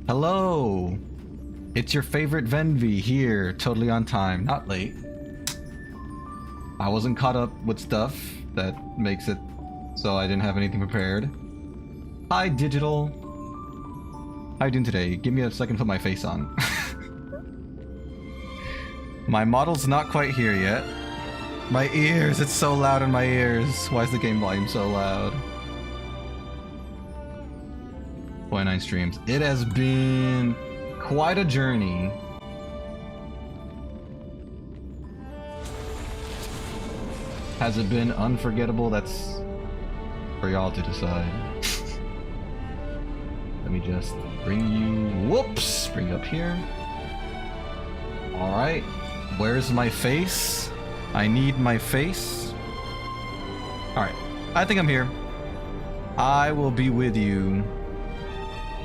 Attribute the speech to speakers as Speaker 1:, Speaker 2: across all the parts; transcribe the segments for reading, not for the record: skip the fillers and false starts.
Speaker 1: Hello! It's your favorite Venvi here, totally on time, not late. I wasn't caught up with stuff that makes it so I didn't have anything prepared. Hi, Digital. How you doing today? Give me a second to put my face on. My model's not quite here yet. My ears, it's so loud in my ears. Why is the game volume so loud? 29 streams. It has been quite a journey. Has it been unforgettable? That's for y'all to decide. Let me just bring you, whoops, bring you up here. All right, where's my face? I need my face. All right, I think I'm here. I will be with you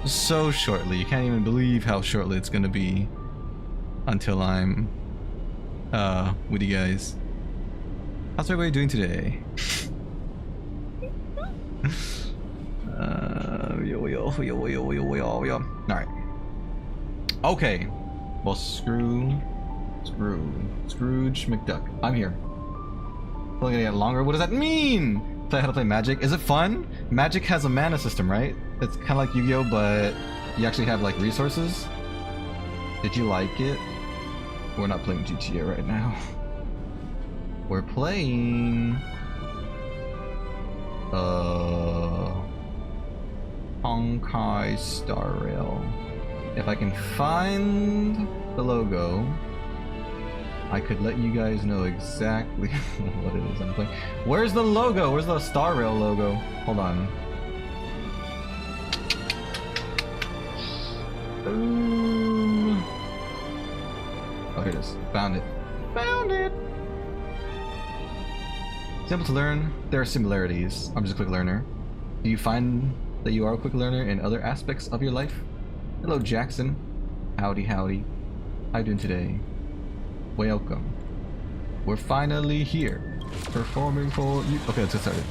Speaker 1: so shortly. You can't even believe how shortly it's gonna be until I'm with you guys. How's everybody doing today? Alright. Okay. Well, Scrooge McDuck. I'm here. Only gonna get longer. What does that mean? Play how to play Magic. Is it fun? Magic has a mana system, right? It's kind of like Yu-Gi-Oh, but you actually have like resources. Did you like it? We're not playing GTA right now. We're playing Honkai Star Rail. If I can find the logo, I could let you guys know exactly what it is I'm playing. Where's the logo? Where's the Star Rail logo? Hold on. Oh, here it is. Found it. Found it! Simple to learn. There are similarities. I'm just a quick learner. Do you find that you are a quick learner in other aspects of your life? Hello, Jackson. Howdy, howdy. How you doing today? Welcome. We're finally here. Performing for you. Okay, let's get started.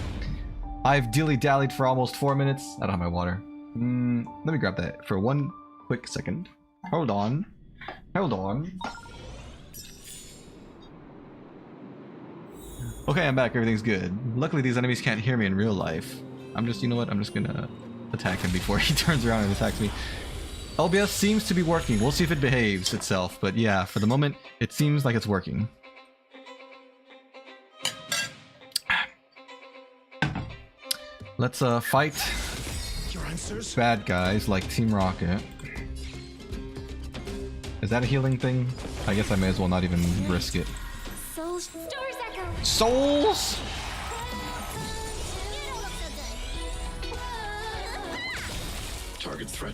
Speaker 1: I've dilly-dallied for almost 4 minutes. I don't have my water. Let me grab that for one quick second. Hold on. Hold on. Okay, I'm back. Everything's good. Luckily, these enemies can't hear me in real life. I'm just, you know what? I'm just gonna attack him before he turns around and attacks me. OBS seems to be working. We'll see if it behaves itself. But yeah, for the moment, it seems like it's working. Let's fight bad guys like Team Rocket. Is that a healing thing? I guess I may as well not even risk it. Souls?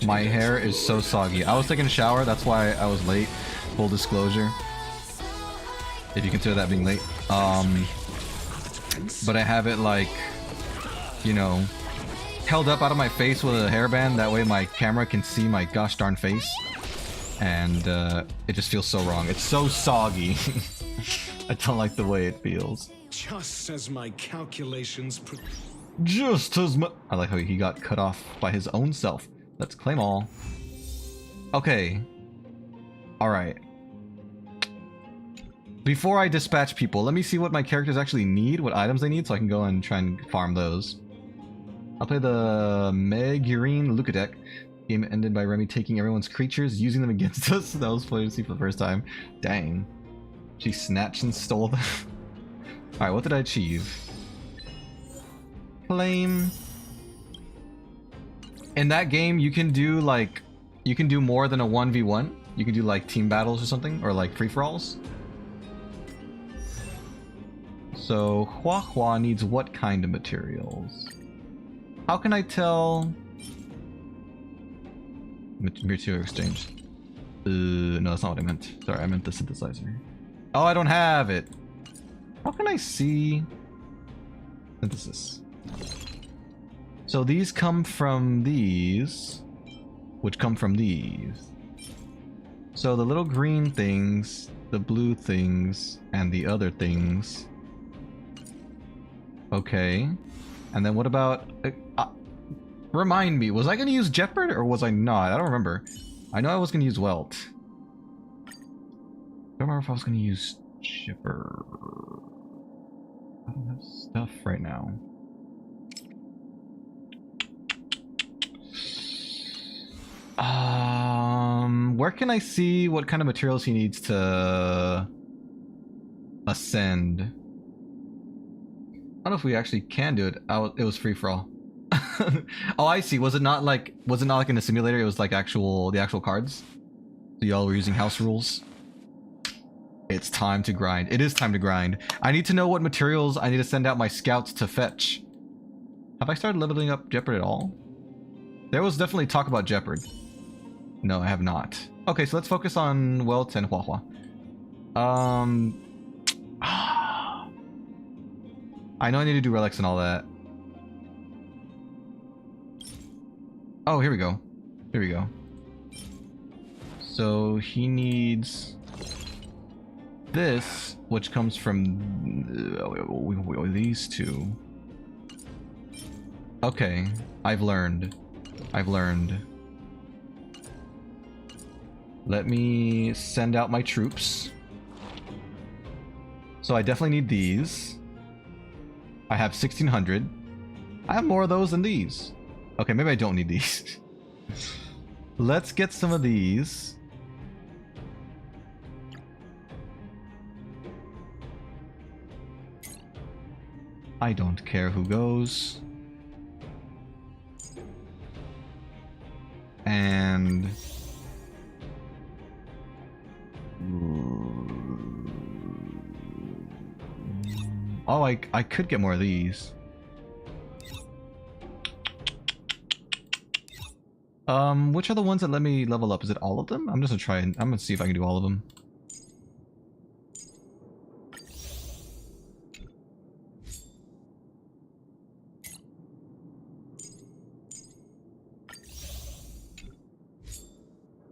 Speaker 1: My hair is so soggy. I was taking a shower, that's why I was late. Full disclosure. If you consider that being late. But I have it like, you know, held up out of my face with a hairband. That way my camera can see my gosh darn face. And it just feels so wrong. It's so soggy. I don't like the way it feels.
Speaker 2: Just as my calculations
Speaker 1: I like how he got cut off by his own self. Let's claim all. Okay. Alright. Before I dispatch people, let me see what my characters actually need, what items they need, so I can go and try and farm those. I'll play the Megurine Lukadek. Game ended by Remy taking everyone's creatures, using them against us. That was funny to see for the first time. Dang. She snatched and stole them. Alright, what did I achieve? Claim. In that game, you can do like, you can do more than a 1v1. You can do like team battles or something, or like free-for-alls. So, Hua Hua needs what kind of materials? How can I tell? Material exchange. No, that's not what I meant. Sorry, I meant the synthesizer. Oh, I don't have it. How can I see synthesis? So these come from these, which come from these. So the little green things, the blue things, and the other things. Okay. And then what about... Remind me, was I gonna use Jeopard or was I not? I don't remember. I know I was gonna use Welt. I don't remember if I was gonna use Jeopard. I don't have stuff right now. Where can I see what kind of materials he needs to ascend? I don't know if we actually can do it. It was free for all. Oh, I see. Was it not like in a simulator? It was like the actual cards. So y'all were using house rules. It's time to grind. It is time to grind. I need to know what materials I need to send out my scouts to fetch. Have I started leveling up Jeopard at all? There was definitely talk about Jeopard. No, I have not. Okay, so let's focus on Welt and Huahua. I know I need to do relics and all that. Oh, here we go. Here we go. So he needs this, which comes from these two. Okay, I've learned. Let me send out my troops. So I definitely need these. I have 1600. I have more of those than these. Okay, maybe I don't need these. Let's get some of these. I don't care who goes. And oh, I could get more of these. Which are the ones that let me level up? Is it all of them? I'm just gonna try and I'm gonna see if I can do all of them.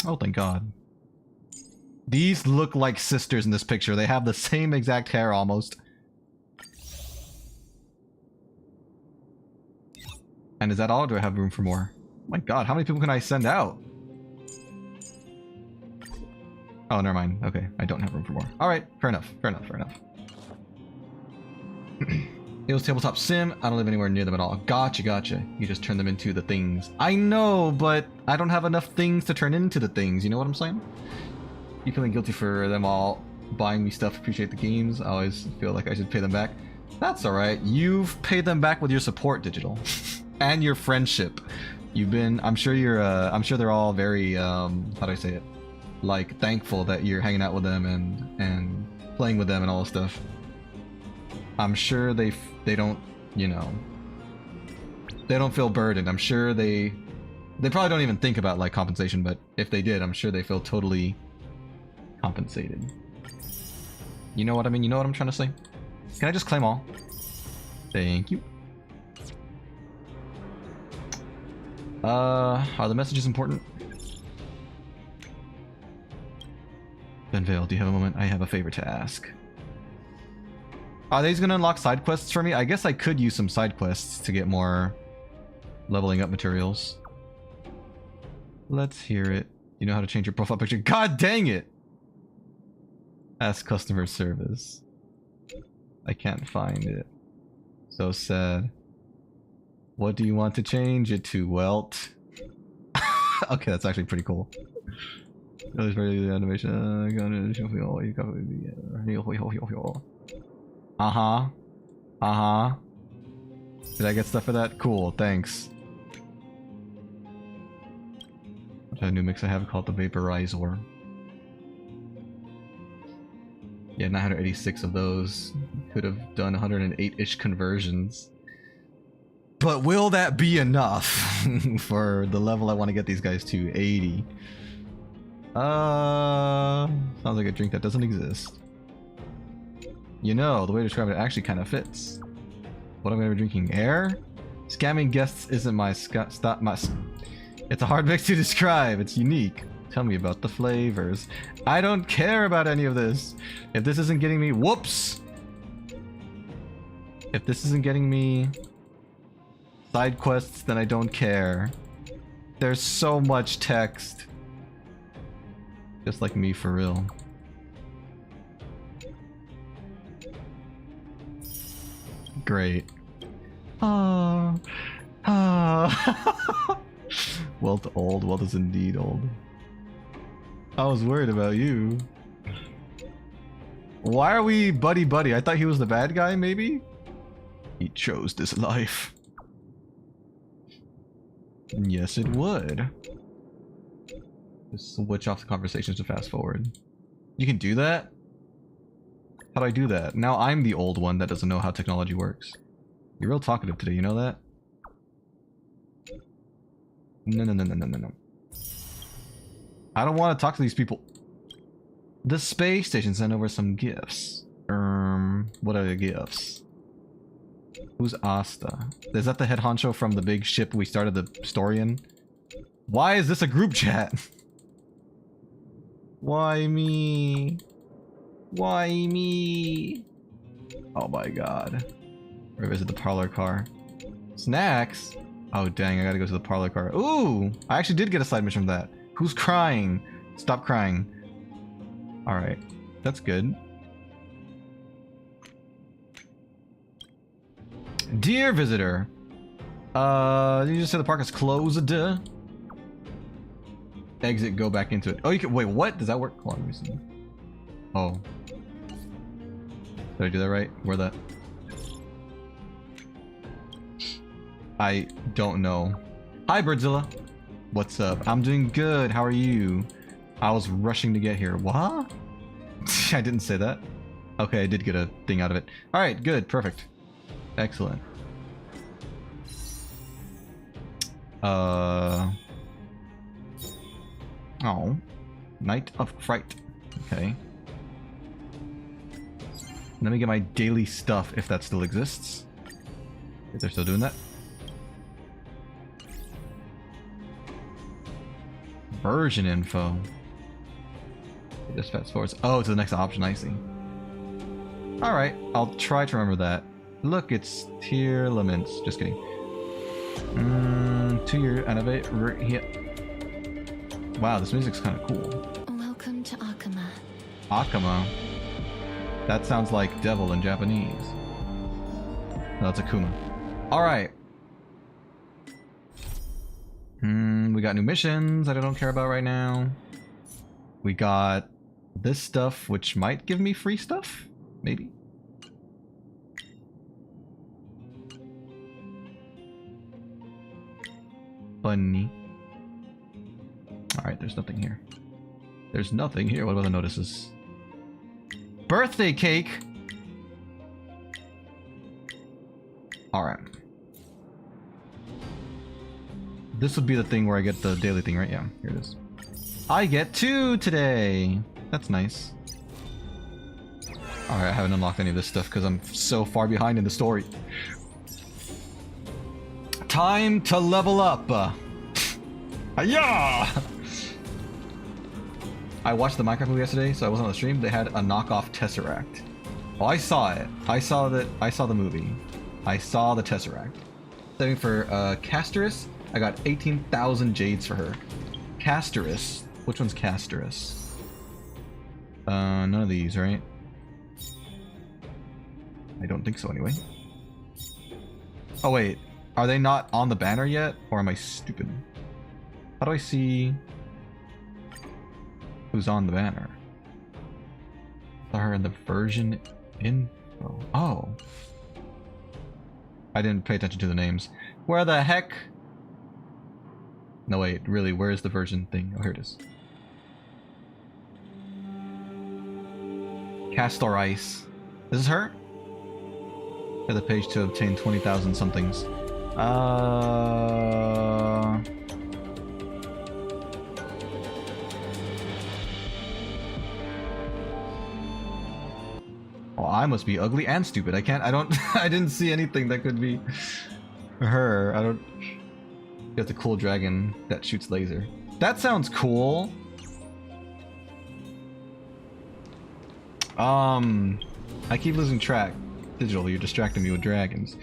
Speaker 1: Oh, thank God. These look like sisters in this picture. They have the same exact hair almost. And is that all? Or do I have room for more? My God, how many people can I send out? Oh, never mind. Okay, I don't have room for more. Alright, fair enough. It was tabletop sim. I don't live anywhere near them at all. Gotcha. You just turn them into the things. I know, but I don't have enough things to turn into the things. You know what I'm saying? You feeling guilty for them all buying me stuff? Appreciate the games. I always feel like I should pay them back. That's alright. You've paid them back with your support, Digital. And your friendship. You've been, I'm sure they're all very, how do I say it? Like, thankful that you're hanging out with them and playing with them and all this stuff. I'm sure they don't, you know, they don't feel burdened. I'm sure they probably don't even think about, like, compensation, but if they did, I'm sure they feel totally compensated. You know what I mean? You know what I'm trying to say? Can I just claim all? Thank you. Are the messages important? Benvale, do you have a moment? I have a favor to ask. Are these gonna unlock side quests for me? I guess I could use some side quests to get more leveling up materials. Let's hear it. You know how to change your profile picture? God dang it! Ask customer service. I can't find it. So sad. What do you want to change it to, Welt? Okay, that's actually pretty cool. Animation. Did I get stuff for that? Cool, thanks. A new mix I have called the Vaporizer. Yeah, 986 of those. Could have done 108-ish conversions. But will that be enough for the level I want to get these guys to? 80. Sounds like a drink that doesn't exist. You know, the way to describe it actually kind of fits. What am I gonna be drinking? Air? Scamming guests isn't my It's a hard mix to describe. It's unique. Tell me about the flavors. I don't care about any of this. If this isn't getting me... Whoops! If this isn't getting me Side quests, then I don't care. There's so much text. Just like me, for real. Great. Ah. Ah. Welt old. Welt is indeed old. I was worried about you. Why are we buddy-buddy? I thought he was the bad guy, maybe? He chose this life. Yes, it would. Just switch off the conversations to fast forward. You can do that? How do I do that? Now I'm the old one that doesn't know how technology works. You're real talkative today, you know that? No. I don't want to talk to these people. The space station sent over some gifts. What are the gifts? Who's Asta? Is that the head honcho from the big ship we started the story in? Why is this a group chat? Why me? Why me? Oh my god. Revisit the parlor car. Snacks? Oh dang, I gotta go to the parlor car. Ooh! I actually did get a side mission from that. Who's crying? Stop crying. Alright. That's good. Dear visitor. You just said the park is closed. Exit, go back into it. Oh, you can- wait, what? Does that work? Hold on, let me see. Oh. Did I do that right? Where that? I don't know. Hi, Birdzilla. What's up? I'm doing good. How are you? I was rushing to get here. What? I didn't say that. Okay, I did get a thing out of it. Alright, good. Perfect. Excellent. Oh. Night of Fright. Okay. Let me get my daily stuff if that still exists. If they're still doing that. Version info. It just fast forwards. Oh, to the next option, I see. Alright, I'll try to remember that. Look, it's tier limits. Just kidding. To your elevator here. Wow, this music's kind of cool.
Speaker 3: Welcome to Akama.
Speaker 1: Akama. That sounds like devil in Japanese. No, that's Akuma. Alright. We got new missions that I don't care about right now. We got this stuff, which might give me free stuff? Maybe? Bunny. Alright, there's nothing here. There's nothing here. What about the notices? Birthday cake! Alright. This would be the thing where I get the daily thing, right? Yeah, here it is. I get 2 today! That's nice. Alright, I haven't unlocked any of this stuff because I'm so far behind in the story. Time to level up! Hiya! I watched the Minecraft movie yesterday, so I wasn't on the stream. They had a knockoff Tesseract. Oh, I saw it. I saw the movie. I saw the Tesseract. Setting for Casterus. I got 18,000 jades for her. Casterus. Which one's Casterus? None of these, right? I don't think so anyway. Oh wait, are they not on the banner yet? Or am I stupid? How do I see who's on the banner? Saw her in the version info. Oh. I didn't pay attention to the names. Where the heck? No wait, really, where is the version thing? Oh, here it is. Castor Ice. This is her? At the page to obtain 20,000 somethings. Well, I must be ugly and stupid. I didn't see anything that could be her. I don't... Got the cool dragon that shoots laser. That sounds cool. I keep losing track. Digital, you're distracting me with dragons.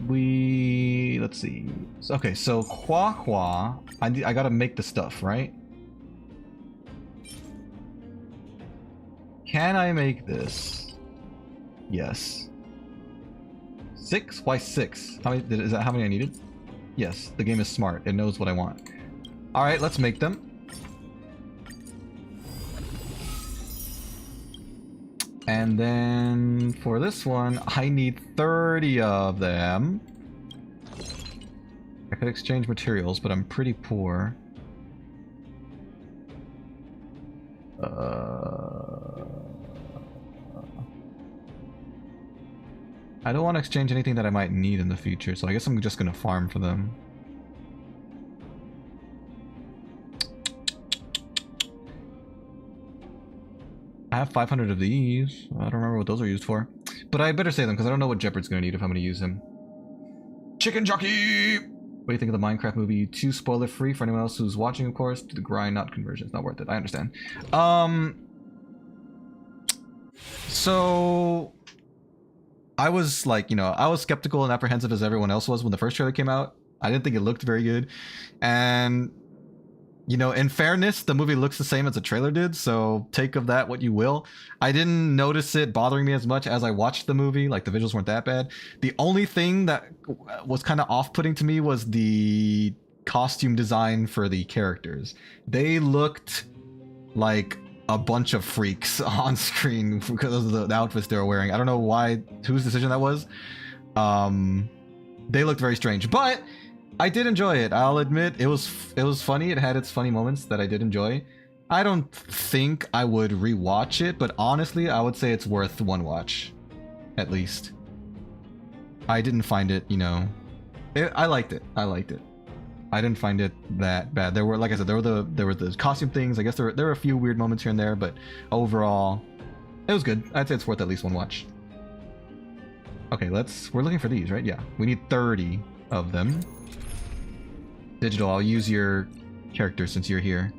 Speaker 1: let's see. Okay, so Kwa, I gotta make the stuff, right? Can I make this? Yes. 6? Why 6? How many? Is that how many I needed? Yes. The game is smart. It knows what I want. All right, let's make them. And then for this one, I need 30 of them. I could exchange materials, but I'm pretty poor. I don't want to exchange anything that I might need in the future, so I guess I'm just gonna farm for them. I have 500 of these. I don't remember what those are used for. But I better say them, because I don't know what Jeopard's gonna need if I'm gonna use him. Chicken Jockey! What do you think of the Minecraft movie? Too spoiler free for anyone else who's watching, of course. To the grind, not conversion. It's not worth it. I understand. So I was like, you know, I was skeptical and apprehensive as everyone else was when the first trailer came out. I didn't think it looked very good. And, you know, in fairness, the movie looks the same as the trailer did, so take of that what you will. I didn't notice it bothering me as much as I watched the movie. Like, the visuals weren't that bad. The only thing that was kind of off-putting to me was the costume design for the characters. They looked like a bunch of freaks on screen because of the outfits they were wearing. I don't know whose decision that was. They looked very strange, but I did enjoy it. I'll admit it was funny. It had its funny moments that I did enjoy. I don't think I would rewatch it, but honestly, I would say it's worth one watch, at least. I didn't find it, you know, I liked it. I didn't find it that bad. There were, like I said, there were the costume things. I guess there were a few weird moments here and there, but overall, it was good. I'd say it's worth at least one watch. Okay, we're looking for these, right? Yeah, we need 30 of them. Digital, I'll use your character since you're here.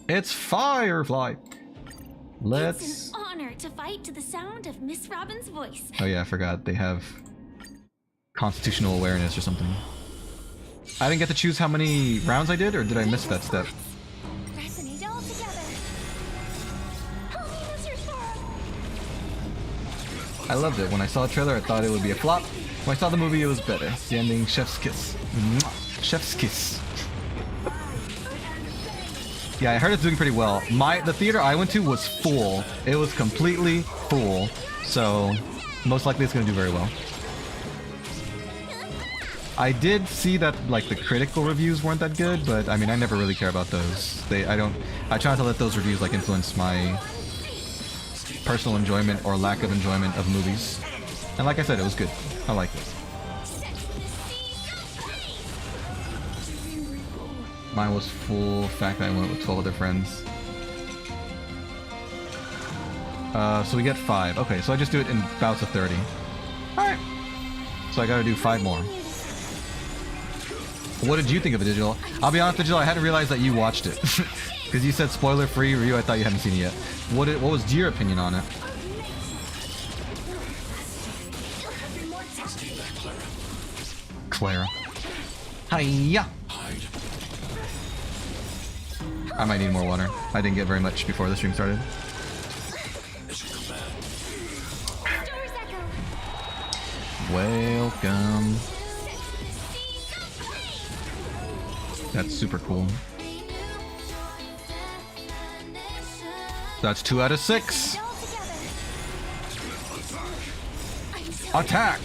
Speaker 1: It's Firefly.
Speaker 3: It's an honor to fight to the sound of Miss Robin's voice.
Speaker 1: Oh yeah, I forgot. They have constitutional awareness or something. I didn't get to choose how many rounds I did, or did I miss that step?
Speaker 3: Resonate all together.
Speaker 1: I loved it. When I saw the trailer, I thought it would be a flop. When I saw the movie, it was better. The ending, chef's kiss. Mwah. Chef's kiss. Yeah, I heard it's doing pretty well. The theater I went to was full. It was completely full. So, most likely it's going to do very well. I did see that, like, the critical reviews weren't that good, but I mean, I never really care about those. I try not to let those reviews, like, influence my personal enjoyment or lack of enjoyment of movies. And like I said, it was good. I liked it. Mine was full. In fact, I went with 12 other friends. So we get 5. Okay, so I just do it in bouts of 30. Alright. So I gotta do 5 more. What did you think of it, Digital? I'll be honest, Digital, I hadn't realized that you watched it. Because you said spoiler-free review, I thought you hadn't seen it yet. What was your opinion on it? Clara. Hiya! I might need more water. I didn't get very much before the stream started. Welcome. That's super cool. That's 2 out of 6. Attack!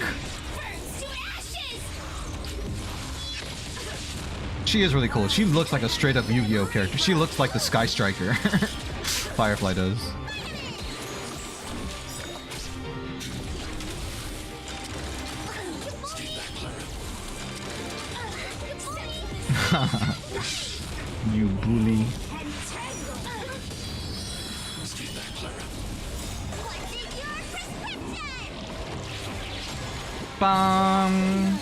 Speaker 1: She is really cool. She looks like a straight up Yu-Gi-Oh character. She looks like the Sky Striker. Firefly does. You bully. Bang!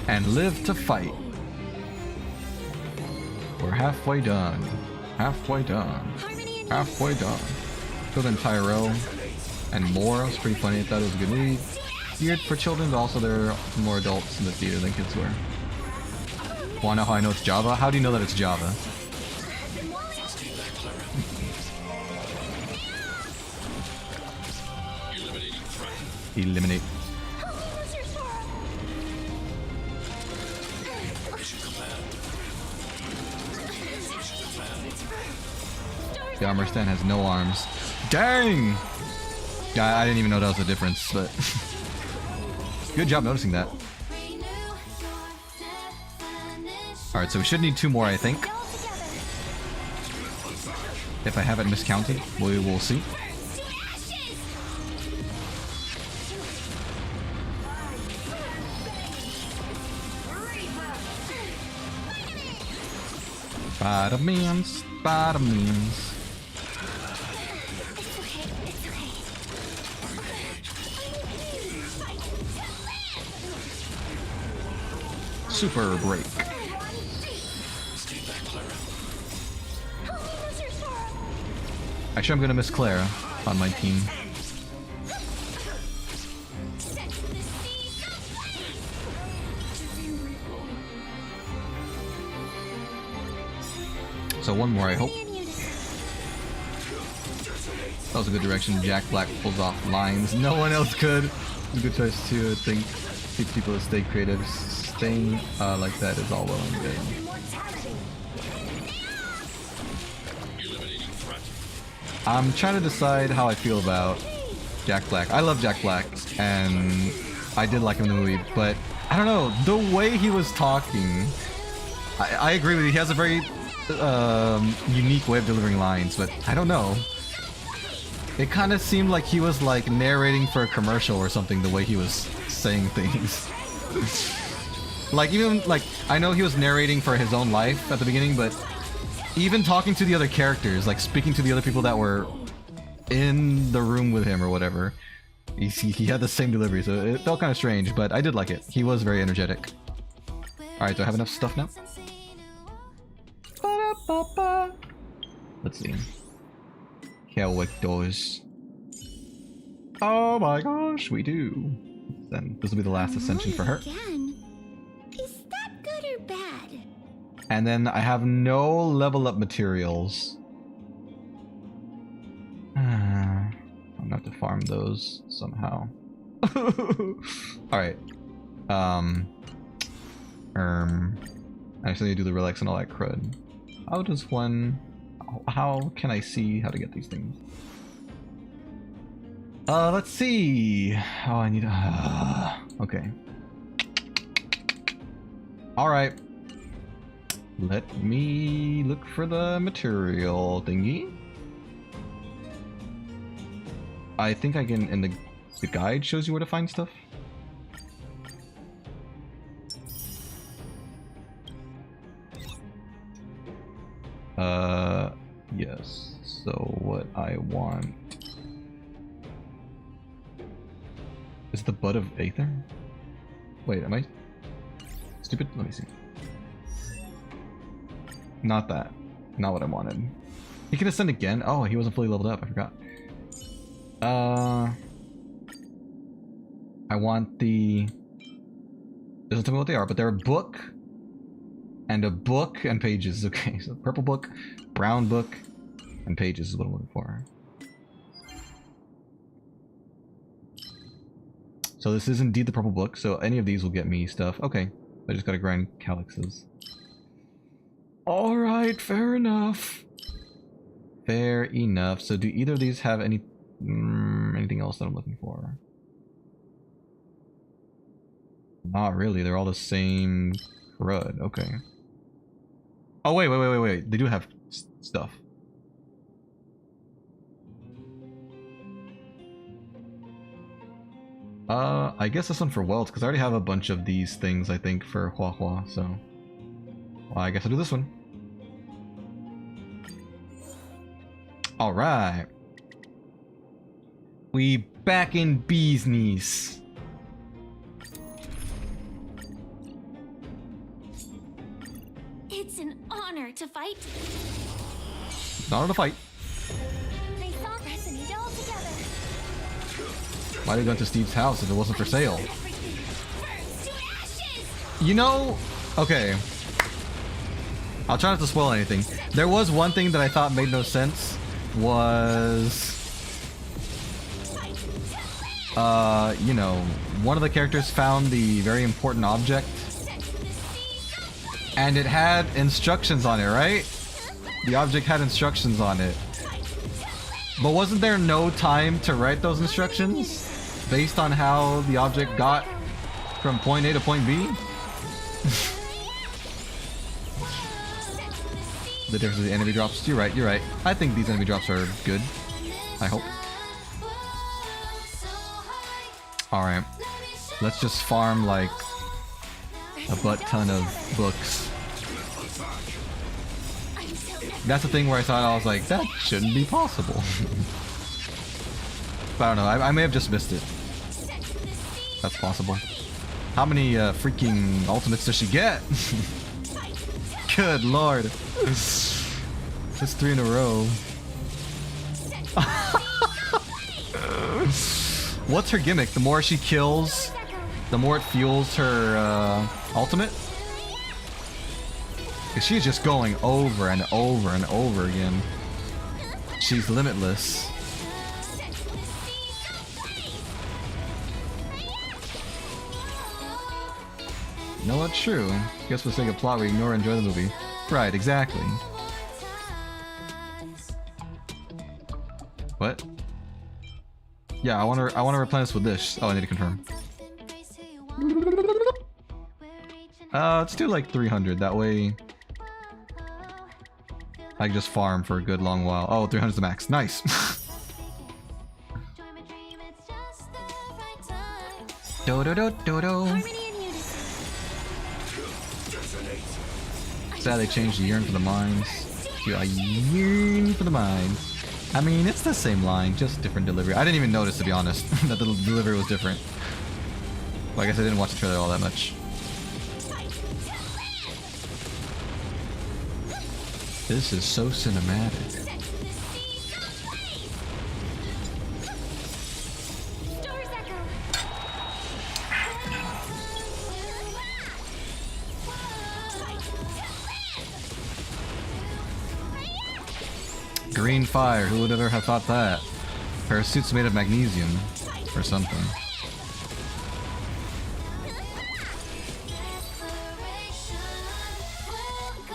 Speaker 1: And live to fight. We're halfway done. Halfway done. Halfway done. Kill the entire row. and more. It was pretty funny. I thought it was a good movie. Geared for children, but also there are more adults in the theater than kids were. Wanna know how I know it's Java? How do you know that it's Java? Eliminate. The armor stand has no arms. Dang! Yeah, I didn't even know that was a difference, but good job noticing that. Alright, so we should need 2 more, I think. If I haven't miscounted, we will see. Spider-Mans, Spider-Mans. Super break. Actually, I'm gonna miss Clara on my team. So one more, I hope. That was a good direction. Jack Black pulls off lines. No one else could. Good choice too, I think. Teach people to stay creative. Staying like that is all well and good. I'm trying to decide how I feel about Jack Black. I love Jack Black, and I did like him in the movie, but I don't know, the way he was talking, I agree with you, he has a very unique way of delivering lines, but I don't know. It kind of seemed like he was like narrating for a commercial or something, the way he was saying things. Like, even like, I know he was narrating for his own life at the beginning, but even talking to the other characters, like speaking to the other people that were in the room with him or whatever, he had the same delivery, so it felt kind of strange, but I did like it. He was very energetic. Alright, do I have enough stuff now? Let's see. Characters. Oh my gosh, we do. Then this will be the last ascension for her.
Speaker 3: Again. Is that good or bad?
Speaker 1: And then I have no level up materials. I'm gonna have to farm those somehow. Alright. I actually need to do the relics and all that crud. How does one... How can I see how to get these things? Let's see. Oh, I need... okay. Alright. Let me look for the material thingy. I think I can... And the guide shows you where to find stuff. Yes. So what I want is the bud of Aether? Wait, am I stupid? Let me see. Not that. Not what I wanted. He can ascend again? Oh, he wasn't fully leveled up. I forgot. I want the... Doesn't tell me what they are, but they're a book. And a book and pages. Okay, so purple book, brown book, and pages is what I'm looking for. So this is indeed the purple book, so any of these will get me stuff. Okay, I just gotta grind calyxes. Alright, fair enough. Fair enough. So do either of these have any anything else that I'm looking for? Not really, they're all the same crud. Okay. Oh, wait. They do have stuff. I guess this one for wealth, because I already have a bunch of these things, I think, for Hua Hua, so... Well, I guess I'll do this one. Alright. We back in business.
Speaker 3: It's an honor to fight.
Speaker 1: Not to fight.
Speaker 3: They thought us and it all together.
Speaker 1: Why'd he go to Steve's house if it wasn't for sale? You know, okay. I'll try not to spoil anything. There was one thing that I thought made no sense. Was... you know, one of the characters found the very important object. And it had instructions on it, right? The object had instructions on it. But wasn't there no time to write those instructions? Based on how the object got from point A to point B? The difference of the enemy drops. You're right, you're right. I think these enemy drops are good. I hope. Alright. Let's just farm like a butt ton of books. That's the thing where I thought, I was like, that shouldn't be possible. But I don't know, I may have just missed it. That's possible. How many freaking ultimates does she get? Good lord. That's 3 in a row. What's her gimmick? The more she kills, the more it fuels her ultimate? Because she's just going over and over and over again. She's limitless. No, that's true. Guess for the sake of plot, we ignore and enjoy the movie. Right, exactly. What? Yeah, I want to replenish with this. Oh, I need to confirm. Let's do like 300. That way, I can just farm for a good long while. Oh, 300 is the max. Nice. Do do do do do. Sad they changed the yearn for the mines to a yearn for the mines. I mean, it's the same line, just different delivery. I didn't even notice, to be honest, that the delivery was different. Well, I guess I didn't watch the trailer all that much. This is so cinematic. Green fire, who would ever have thought that? Her suit's made of magnesium or something.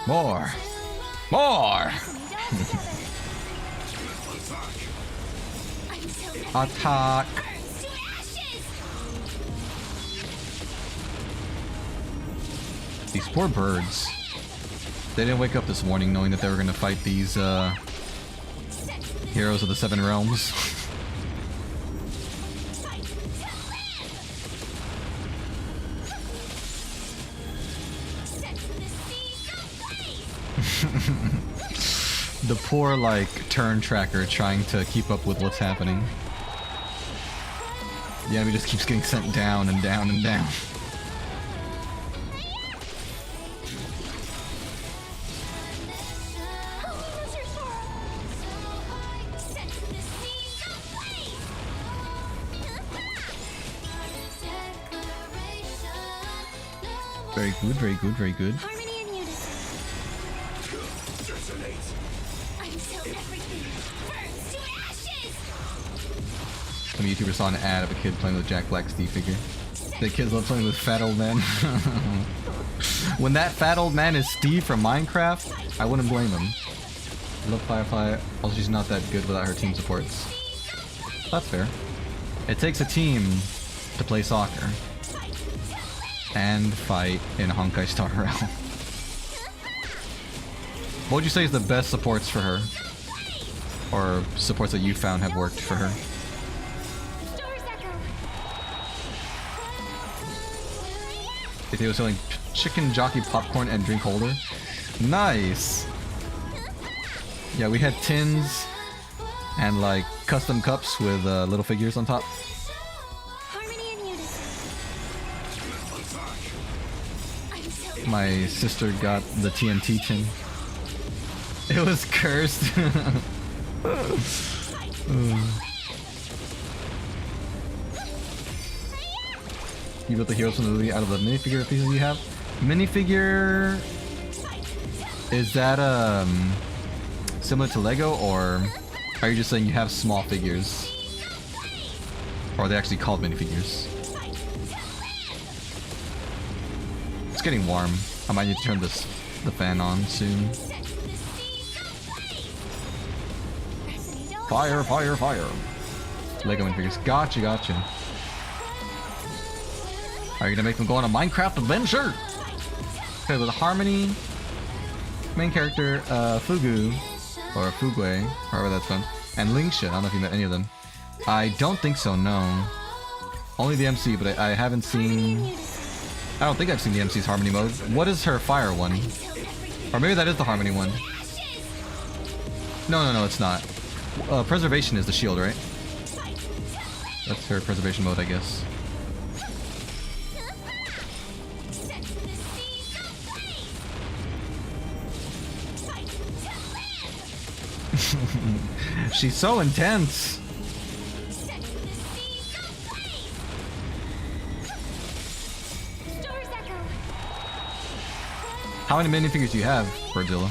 Speaker 1: More! More! Attack! These poor birds. They didn't wake up this morning knowing that they were gonna fight these, heroes of the Seven Realms. The poor, like, turn tracker trying to keep up with what's happening. The enemy just keeps getting sent down and down and down. Very good, very good, very good. Some YouTuber saw an ad of a kid playing with Jack Black's Steve figure. The kids love playing with fat old men. When that fat old man is Steve from Minecraft, I wouldn't blame him. I love Firefly, also she's not that good without her team supports. That's fair. It takes a team to play soccer. And fight in Honkai Star Realm. What would you say is the best supports for her? Or supports that you found have worked for her? If he was selling chicken jockey popcorn and drink holder. Nice! Yeah, we had tins and like custom cups with little figures on top. My sister got the TNT tin. It was cursed. You built the heroes from the movie out of the minifigure pieces you have. Minifigure... Is that, similar to Lego, or are you just saying you have small figures? Or are they actually called minifigures? It's getting warm. I might need to turn the fan on soon. Fire, fire, fire. Lego minifigures. Gotcha, gotcha. Are you gonna make them go on a Minecraft adventure? Okay, with Harmony, main character, Fugu, or Fugwe, however that's done, and Lingsha. I don't know if you met any of them. I don't think so, no. Only the MC, but I haven't seen... I don't think I've seen the MC's Harmony mode. What is her fire one? Or maybe that is the Harmony one. No, no, no, it's not. Preservation is the shield, right? That's her preservation mode, I guess. She's so intense. How many minifigures do you have, Birdzilla?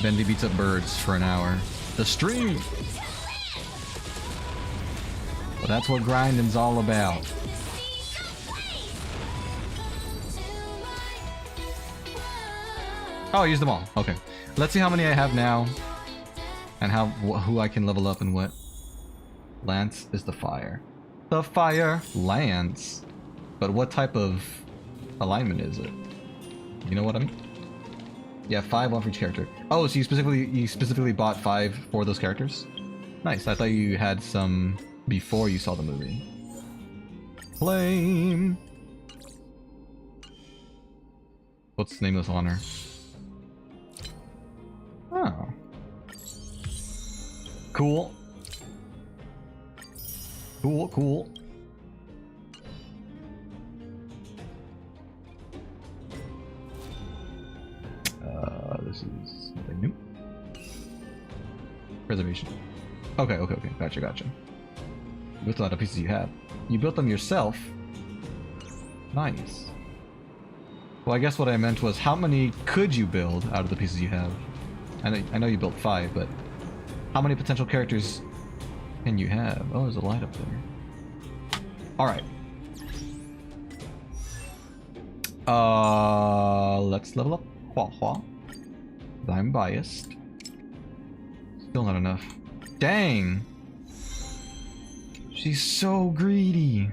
Speaker 1: Bendy beats up birds for an hour. The stream! Well, that's what grinding's all about. Oh, I used them all. Okay. Let's see how many I have now. And who I can level up and what. Lance is the fire. The fire Lance. But what type of alignment is it? You know what I mean? Yeah, 5, 1 for each character. Oh, so you specifically bought 5 for those characters? Nice. I thought you had some before you saw the movie. Flame. What's the name of this honor? Oh. Cool. Cool, cool. This is something new. Preservation. Okay, okay, okay. Gotcha, gotcha. You built a lot of pieces you have. You built them yourself? Nice. Well, I guess what I meant was, how many could you build out of the pieces you have? I know you built 5, but how many potential characters can you have? Oh, there's a light up there. Alright. Let's level up Hua Hua. I'm biased. Still not enough. Dang! She's so greedy.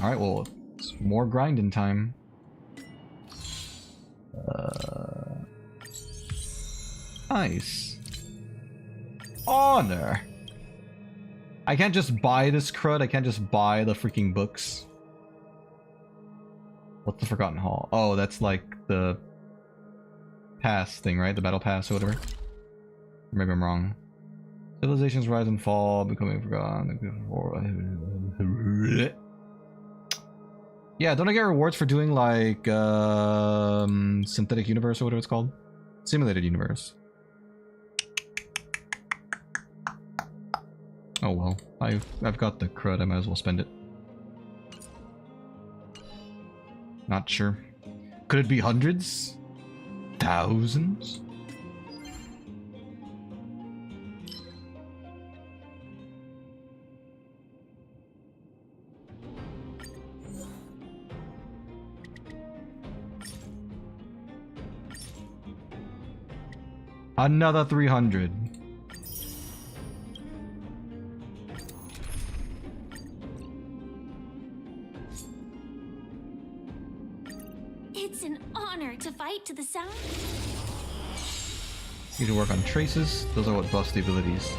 Speaker 1: Alright, well, it's more grinding time. Nice. Honor. I can't just buy this crud. I can't just buy the freaking books. What's the Forgotten Hall? Oh, that's like the pass thing, right? The battle pass or whatever. Maybe I'm wrong. Civilizations rise and fall, becoming forgotten. Yeah, don't I get rewards for doing like synthetic universe or whatever it's called? Simulated universe. Oh well, I've got the crud, I might as well spend it. Not sure. Could it be hundreds? Thousands? Another 300.
Speaker 3: It's an honor to fight to the sound.
Speaker 1: Need to work on traces. Those are what buffs the abilities.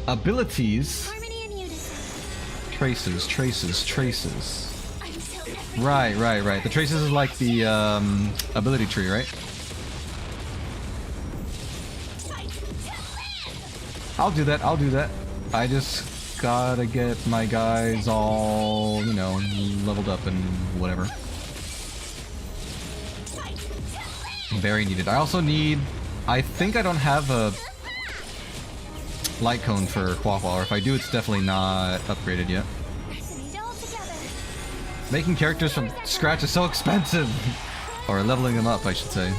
Speaker 1: Abilities?
Speaker 3: Harmony and unison.
Speaker 1: Traces, traces, traces.
Speaker 3: Until
Speaker 1: Right, right, right. The traces is like the ability tree, right? I'll do that, I'll do that. I just gotta get my guys all, you know, leveled up and whatever. Very needed. I also need I think I don't have a light cone for Quaffle, or if I do, it's definitely not upgraded yet. Making characters from scratch is so expensive! Or leveling them up, I should say.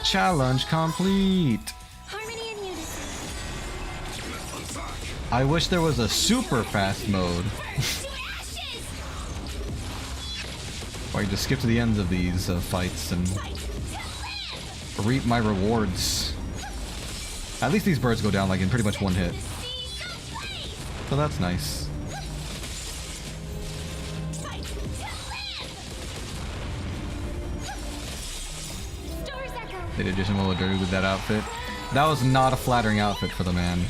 Speaker 1: Challenge complete! I wish there was a super fast mode. Where I just skip to the ends of these fights and reap my rewards. At least these birds go down like in pretty much one hit. So that's nice. They did just a little dirty with that outfit. That was not a flattering outfit for the man.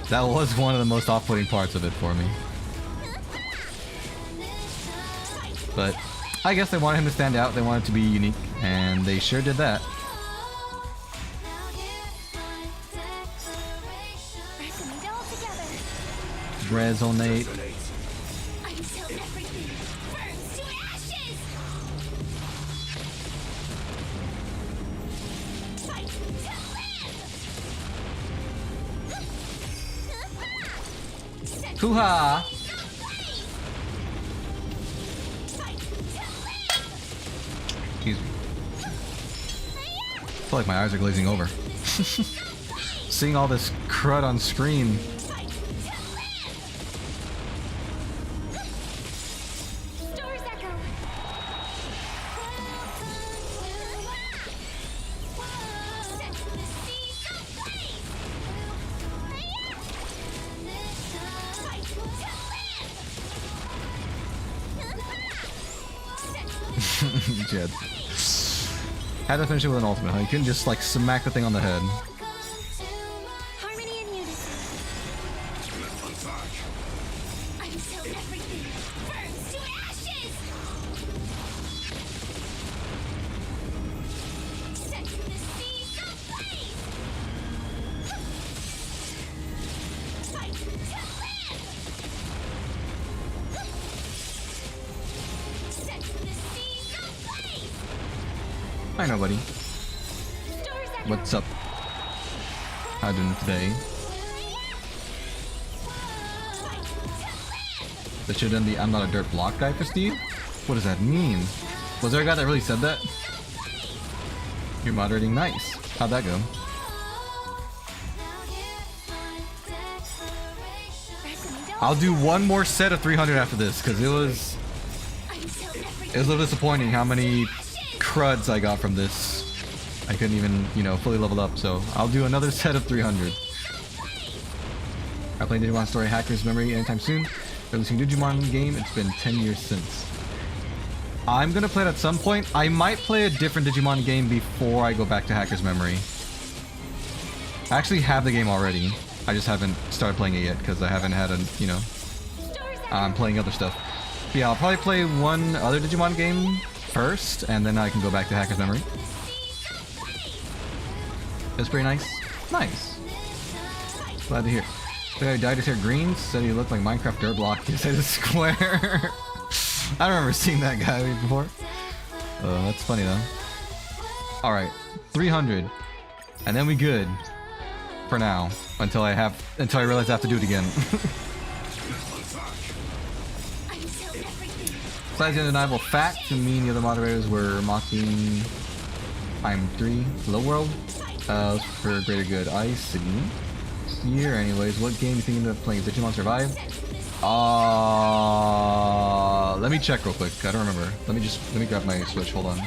Speaker 1: That was one of the most off-putting parts of it for me. But I guess they wanted him to stand out, they wanted to be unique, and they sure did that. Resonate. Hoo-ha! Excuse me. I feel like my eyes are glazing over. Seeing all this crud on screen. Jed. Had to finish it with an ultimate, huh? You couldn't just like smack the thing on the head. Hi, nobody. What's up? How you doing today? That shouldn't be I'm not a dirt block guy for Steve? What does that mean? Was there a guy that really said that? You're moderating nice. How'd that go? I'll do one more set of 300 after this, because it was a little disappointing how many cruds I got from this. I couldn't even, you know, fully level up, so I'll do another set of 300. I play Digimon Story Hacker's Memory anytime soon. Releasing Digimon game, it's been 10 years since. I'm gonna play it at some point. I might play a different Digimon game before I go back to Hacker's Memory. I actually have the game already. I just haven't started playing it yet because I haven't had a, you know, I'm playing other stuff. But yeah, I'll probably play one other Digimon game first, and then I can go back to Hacker's Memory. It's pretty nice. Nice. Glad to hear. The guy who dyed his hair green said he looked like Minecraft dirt block. He said it's square. I remember seeing that guy before. That's funny though. Alright, 300. And then we good. For now. Until I realize I have to do it again. Besides the undeniable fact, me and the other moderators were mocking I'm 3 Low World. For greater good. I see. Here, anyways, what game do you think you end up playing? Digimon Survive? Let me check real quick. I don't remember. Let me grab my Switch. Hold on.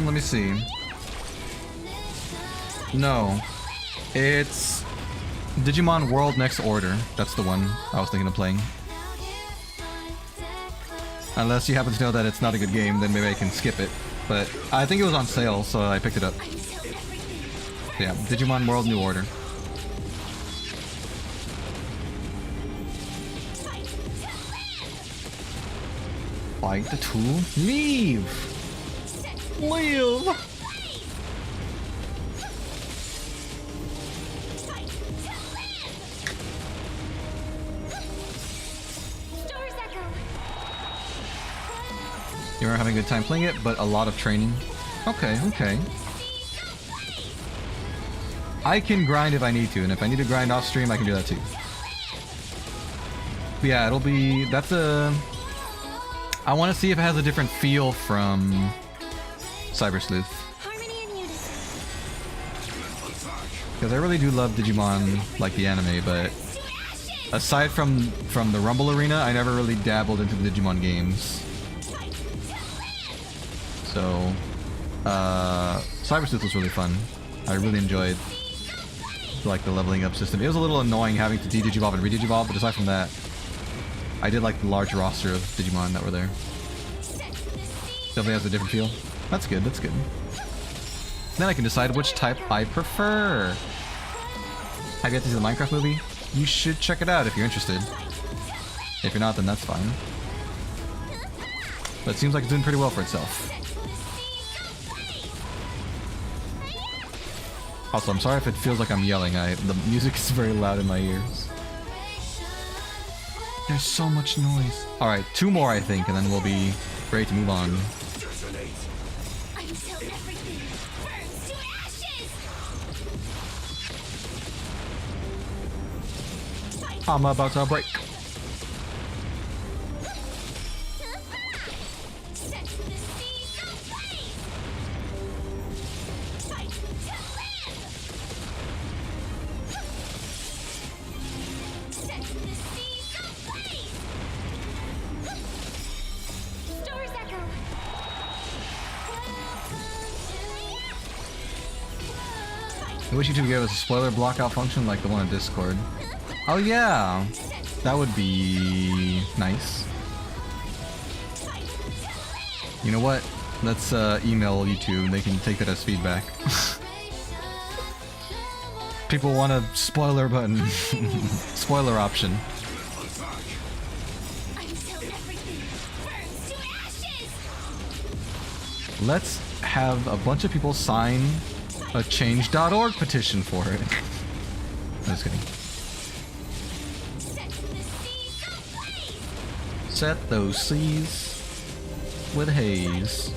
Speaker 1: Let me see. No. It's Digimon World Next Order. That's the one I was thinking of playing. Unless you happen to know that it's not a good game, then maybe I can skip it. But I think it was on sale, so I picked it up. Yeah, Digimon World New Order. Fight to leave. Live. You were having a good time playing it, but a lot of training. Okay, okay. I can grind if I need to, and if I need to grind off stream, I can do that too. But yeah, it'll be... That's a... I want to see if it has a different feel from Cyber Sleuth. Because I really do love Digimon, like the anime, but aside from the Rumble Arena, I never really dabbled into the Digimon games. So, Cyber Sleuth was really fun. I really enjoyed like the leveling up system. It was a little annoying having to de-digivolve and re-digivolve, but aside from that, I did like the large roster of Digimon that were there. Definitely has a different feel. That's good, that's good. Then I can decide which type I prefer. Have you yet to see the Minecraft movie? You should check it out if you're interested. If you're not, then that's fine. But it seems like it's doing pretty well for itself. Also, I'm sorry if it feels like I'm yelling. The music is very loud in my ears. There's so much noise. Alright, 2 more I think, and then we'll be ready to move on. I'm about to break. I wish YouTube gave us a spoiler blockout function like the one in Discord. Oh yeah, that would be nice. You know what? Let's email YouTube. They can take that as feedback. People want a spoiler button. Spoiler option. Let's have a bunch of people sign a change.org petition for it. I'm just kidding. Set those C's with haze.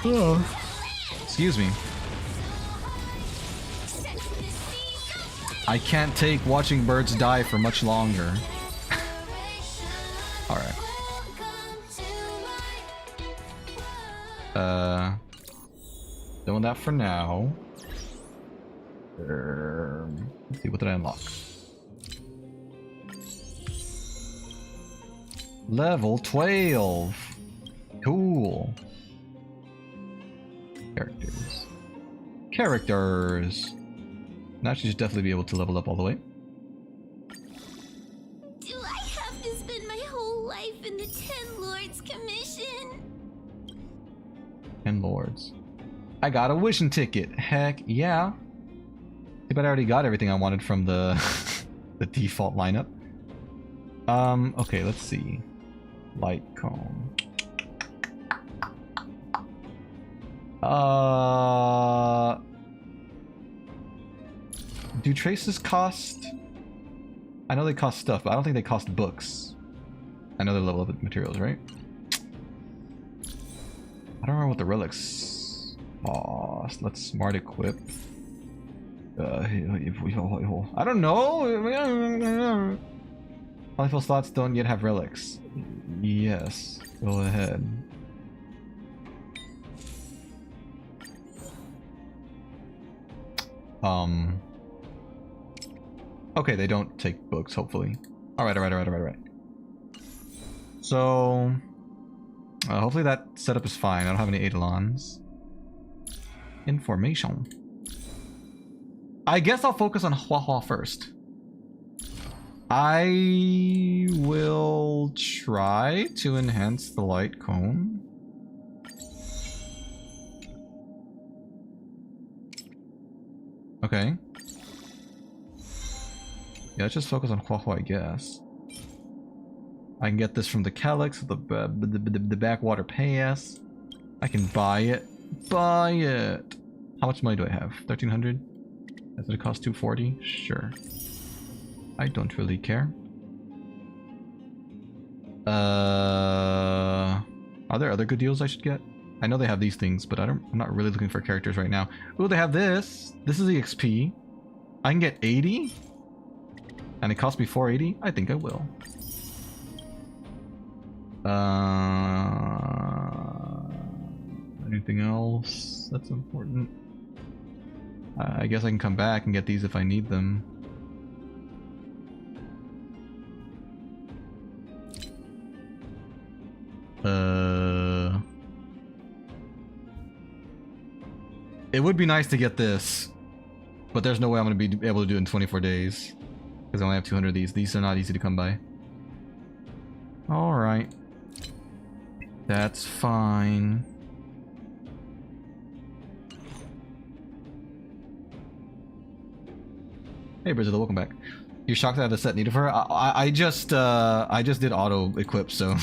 Speaker 1: Oh. Excuse me. I can't take watching birds die for much longer. Alright. Doing that for now. Let's see, what did I unlock? Level 12. Cool. Characters. Now she should definitely be able to level up all the way.
Speaker 3: Do I have to spend my whole life in the 10 Lords Commission?
Speaker 1: 10 Lords. I got a wishing ticket. Heck yeah. Too bad I already got everything I wanted from the the default lineup. Okay, let's see. Light cone. Do traces cost? I know they cost stuff, but I don't think they cost books. I know they're level up materials, right? I don't remember what the relics cost. Let's smart equip. I don't know. Polyfill slots don't yet have relics. Yes, go ahead. Okay, they don't take books, hopefully. Alright. So, hopefully that setup is fine. I don't have any Eidolons. Information. I guess I'll focus on Hua Hua first. I will try to enhance the light cone. Okay. Yeah, let's just focus on Huahua, I guess. I can get this from the Calyx, the backwater pass. I can buy it. Buy it! How much money do I have? 1,300? Does it cost 240? Sure. I don't really care. Are there other good deals I should get? I know they have these things, but I'm not really looking for characters right now. Ooh, they have this. This is the XP. I can get 80? And it costs me 480? I think I will. Anything else that's important? I guess I can come back and get these if I need them. It would be nice to get this, but there's no way I'm going to be able to do it in 24 days. Because I only have 200 of these. These are not easy to come by. Alright. That's fine. Hey Brazil, welcome back. You're shocked that I have the set needed for her? I just did auto equip, so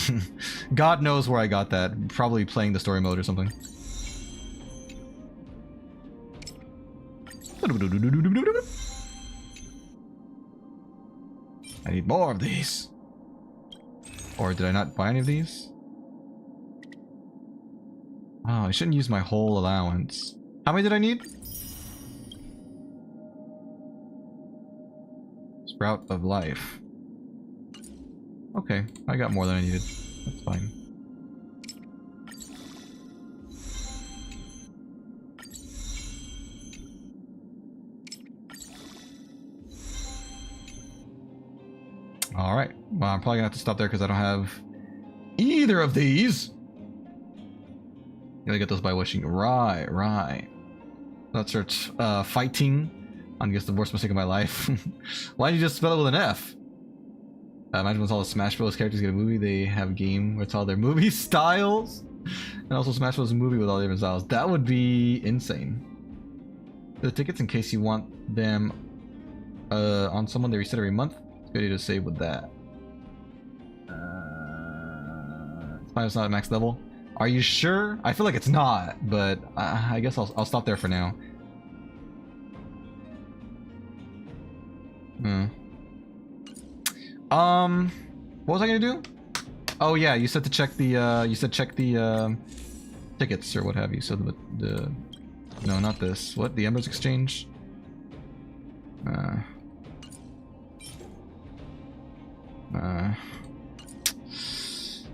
Speaker 1: God knows where I got that. Probably playing the story mode or something. I need more of these. Or did I not buy any of these? Oh, I shouldn't use my whole allowance. How many did I need? Sprout of life. Okay, I got more than I needed. That's fine. Alright, well I'm probably gonna have to stop there because I don't have either of these. Gotta get those by wishing. Right. Let's start fighting. I guess the worst mistake of my life. Why did you just spell it with an F? Imagine once all the Smash Bros. Characters get a movie, they have a game where it's all their movie styles. And also Smash Bros. A movie with all different styles. That would be insane. The tickets, in case you want them on someone they reset every month. It's good to save with that. It's not at max level. Are you sure? I feel like it's not, but I guess I'll stop there for now. What was I gonna do? Oh yeah, you said to check the check the tickets or what have you. So the no, not this. What, the Embers Exchange?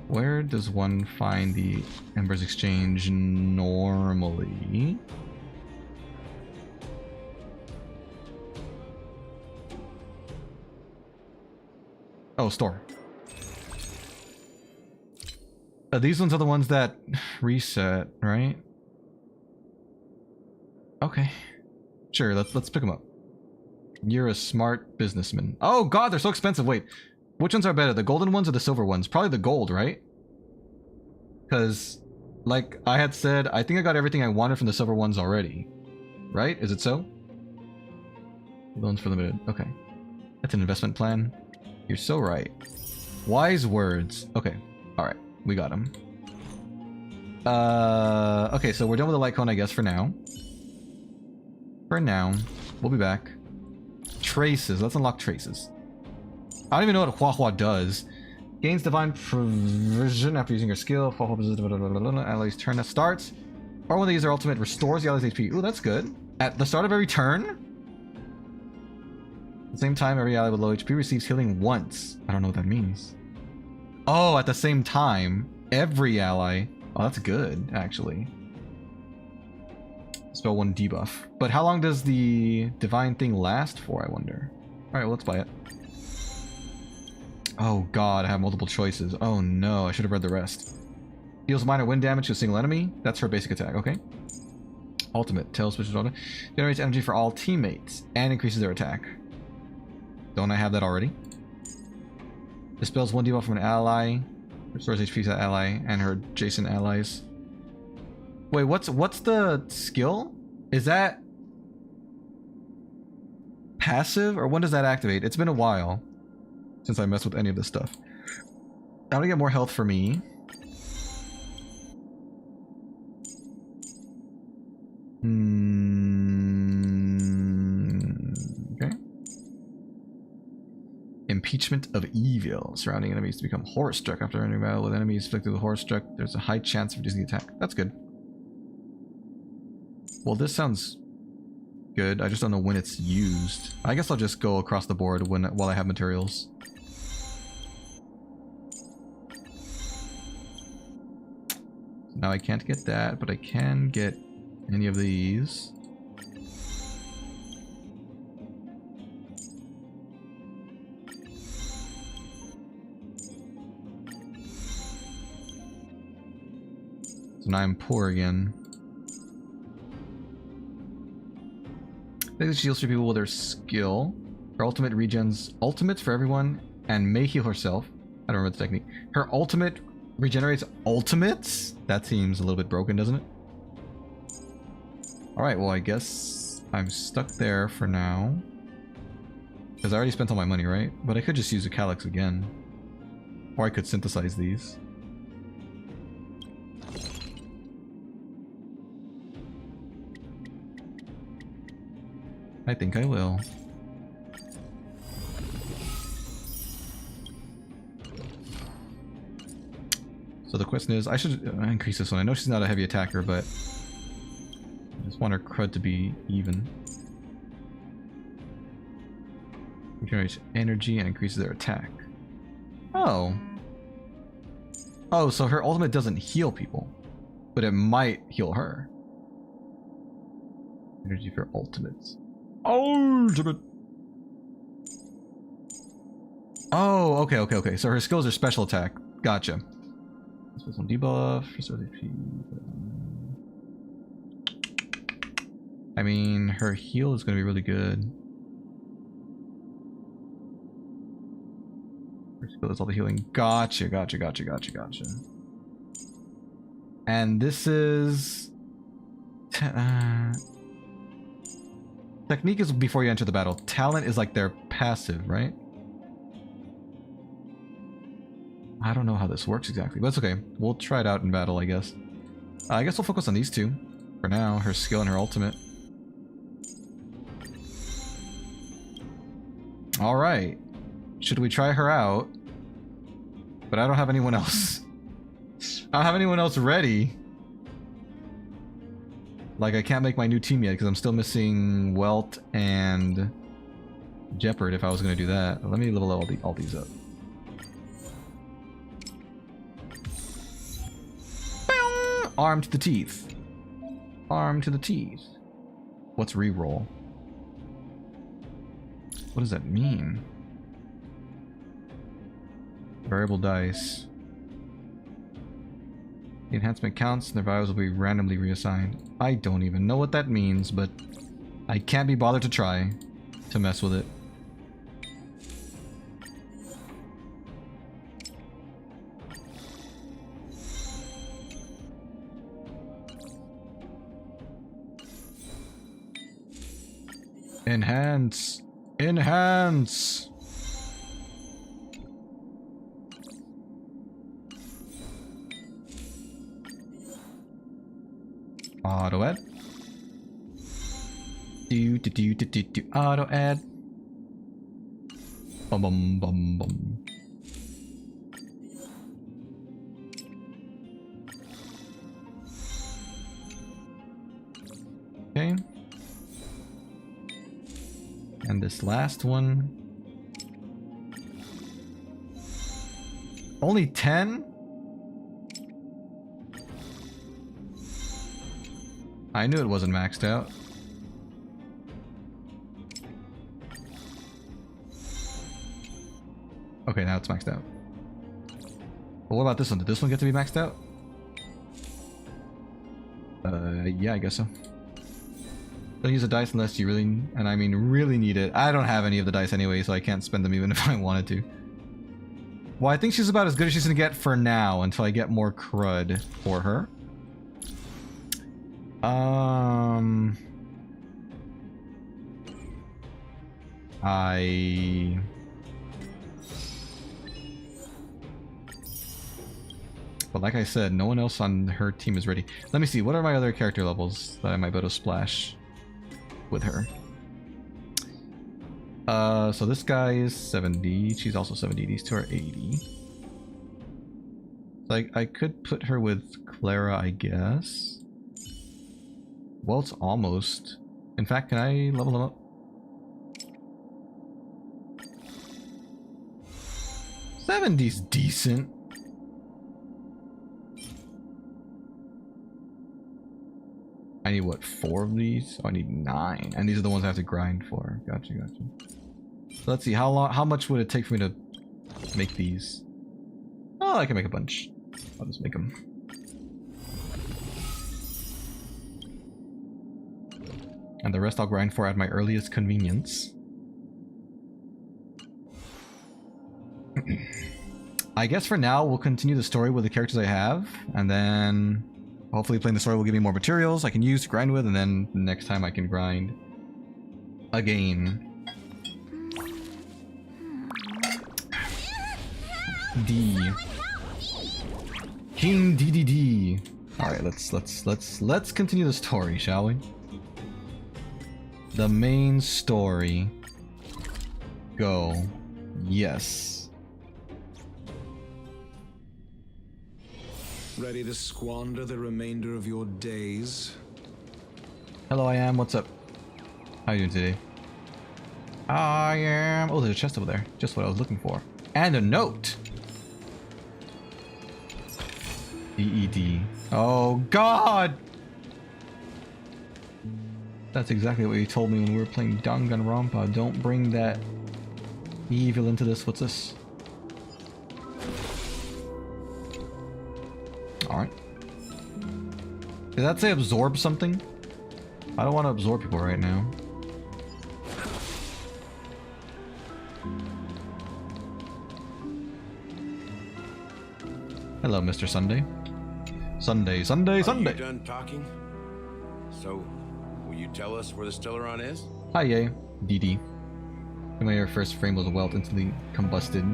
Speaker 1: Where does one find the Embers Exchange normally? Oh, store. These ones are the ones that reset, right? Okay. Sure, let's pick them up. You're a smart businessman. Oh god, they're so expensive. Wait. Which ones are better, the golden ones or the silver ones? Probably the gold, right? Because, like I had said, I think I got everything I wanted from the silver ones already. Right? Is it so? Loans for limited. Okay. That's an investment plan. You're so right. Wise words. Okay. Alright. We got them. Okay, so we're done with the light cone, I guess, for now. For now. We'll be back. Traces. Let's unlock traces. I don't even know what Huahua does. Gains divine provision after using your skill. Ally's turn that starts. Or when they use their ultimate, restores the ally's HP. Ooh, that's good. At the start of every turn? At the same time, every ally with low HP receives healing once. I don't know what that means. Oh, at the same time, every ally. Oh, that's good, actually. Spell 1 debuff. But how long does the divine thing last for, I wonder? Alright, well, let's buy it. Oh god, I have multiple choices. Oh no, I should have read the rest. Deals minor wind damage to a single enemy. That's her basic attack, okay. Ultimate. Tail switches on. Generates energy for all teammates and increases their attack. Don't I have that already? Dispels 1 debuff from an ally. Restores HP to that ally and her adjacent allies. Wait, what's the skill? Is that... passive, or when does that activate? It's been a while since I messed with any of this stuff. I want to get more health for me. Okay. Impeachment of evil. Surrounding enemies to become horror-struck. After entering battle with enemies afflicted with horror-struck, there's a high chance of reducing the attack. That's good. Well, this sounds good. I just don't know when it's used. I guess I'll just go across the board while I have materials. Now I can't get that, but I can get any of these. So now I'm poor again. This shields for people with their skill. Her ultimate regens ultimates for everyone and may heal herself. I don't remember the technique. Her ultimate regenerates ultimates? That seems a little bit broken, doesn't it? Alright, well I guess I'm stuck there for now. Because I already spent all my money, right? But I could just use a calyx again. Or I could synthesize these. I think I will. So the question is, I should increase this one. I know she's not a heavy attacker, but I just want her crud to be even. Generates energy and increases their attack. Oh. Oh, so her ultimate doesn't heal people, but it might heal her. Energy for ultimates. Ultimate. Oh, okay. So her skills are special attack. Gotcha. Let's put some debuff. I mean, her heal is going to be really good. Her skill is all the healing. Gotcha. And this is... Technique is before you enter the battle. Talent is like their passive, right? I don't know how this works exactly, but it's okay. We'll try it out in battle, I guess. I guess we'll focus on these two for now. Her skill and her ultimate. Alright. Should we try her out? But I don't have anyone else. I don't have anyone else ready. Like, I can't make my new team yet because I'm still missing Welt and Jeopard if I was going to do that. Let me level all these up. Arm to the teeth. Arm to the teeth. What's reroll? What does that mean? Variable dice. The enhancement counts and their values will be randomly reassigned. I don't even know what that means, but I can't be bothered to try to mess with it. Enhance! Enhance! Auto add. Do auto add. Bum bum bum bum. Okay. And this last one. Only 10? I knew it wasn't maxed out. Okay, now it's maxed out. But what about this one? Did this one get to be maxed out? Yeah, I guess so. Don't use a dice unless you really, and I mean really need it. I don't have any of the dice anyway, so I can't spend them even if I wanted to. Well, I think she's about as good as she's gonna get for now until I get more crud for her. But like I said, no one else on her team is ready. Let me see, what are my other character levels that I might be able to splash with her? So this guy is 70, she's also 70, these two are 80. Like, I could put her with Clara, I guess. Well, it's almost. In fact, can I level them up? '70's decent. I need what, 4 of these? Oh, I need 9, and these are the ones I have to grind for. Gotcha, gotcha. So let's see, how much would it take for me to make these? Oh, I can make a bunch. I'll just make them. And the rest I'll grind for at my earliest convenience. I guess for now we'll continue the story with the characters I have, and then hopefully playing the story will give me more materials I can use to grind with, and then next time I can grind again. D. King DDD. All right, let's continue the story, shall we? The main story. Go. Yes.
Speaker 2: Ready to squander the remainder of your days?
Speaker 1: Hello, I am. What's up? How you doing today? I am. Oh, there's a chest over there. Just what I was looking for. And a note. DED. Oh God! That's exactly what you told me when we were playing Danganronpa. Don't bring that evil into this. What's this? Alright. Did that say absorb something? I don't want to absorb people right now. Hello, Mr. Sunday. Sunday.
Speaker 4: Are you done talking? So, will you tell us where the Stellaron is?
Speaker 1: Hi, yay. DD. Your first frame was well instantly combusted.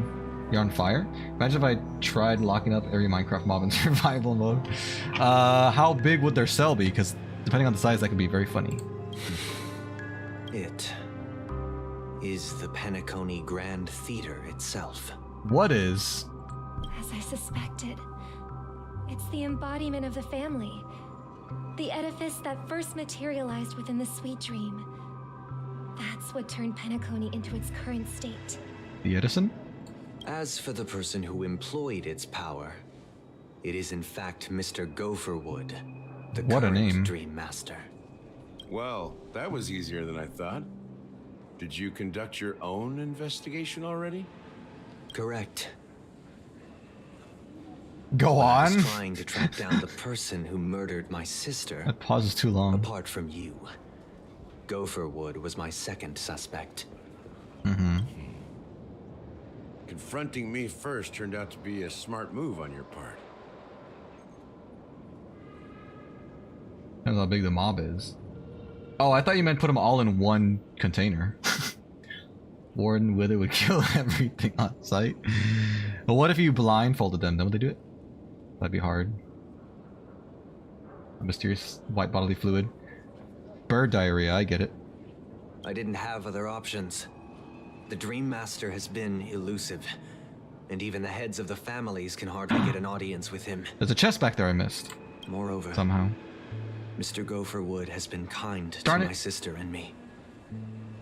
Speaker 1: You're on fire? Imagine if I tried locking up every Minecraft mob in survival mode. How big would their cell be? Because depending on the size, that could be very funny.
Speaker 5: It is the Penacony Grand Theater itself.
Speaker 1: What is?
Speaker 3: As I suspected, it's the embodiment of the family. The edifice that first materialized within the sweet dream. That's what turned Penacony into its current state.
Speaker 1: The Edison?
Speaker 5: As for the person who employed its power, it is in fact Mr. Gopherwood, the
Speaker 1: What a
Speaker 5: current
Speaker 1: name.
Speaker 5: Dream Master.
Speaker 4: Well, that was easier than I thought. Did you conduct your own investigation already?
Speaker 5: Correct.
Speaker 1: Go
Speaker 5: I
Speaker 1: on.
Speaker 5: was trying to track down the person who murdered my sister.
Speaker 1: That pause is too long.
Speaker 5: Apart from you, Gopherwood was my second suspect.
Speaker 1: Mm-hmm.
Speaker 4: Confronting me first turned out to be a smart move on your part.
Speaker 1: Depends how big the mob is. Oh, I thought you meant put them all in one container. Warden Wither would kill everything on sight. But what if you blindfolded them? Then would they do it? That'd be hard. A mysterious white bodily fluid. Bird diarrhea, I get it.
Speaker 5: I didn't have other options. The Dream Master has been elusive, and even the heads of the families can hardly get an audience with him.
Speaker 1: There's a chest back there I missed.
Speaker 5: Moreover,
Speaker 1: Somehow.
Speaker 5: Mr. Gopherwood has been kind
Speaker 1: Darn
Speaker 5: to
Speaker 1: it.
Speaker 5: my sister and me,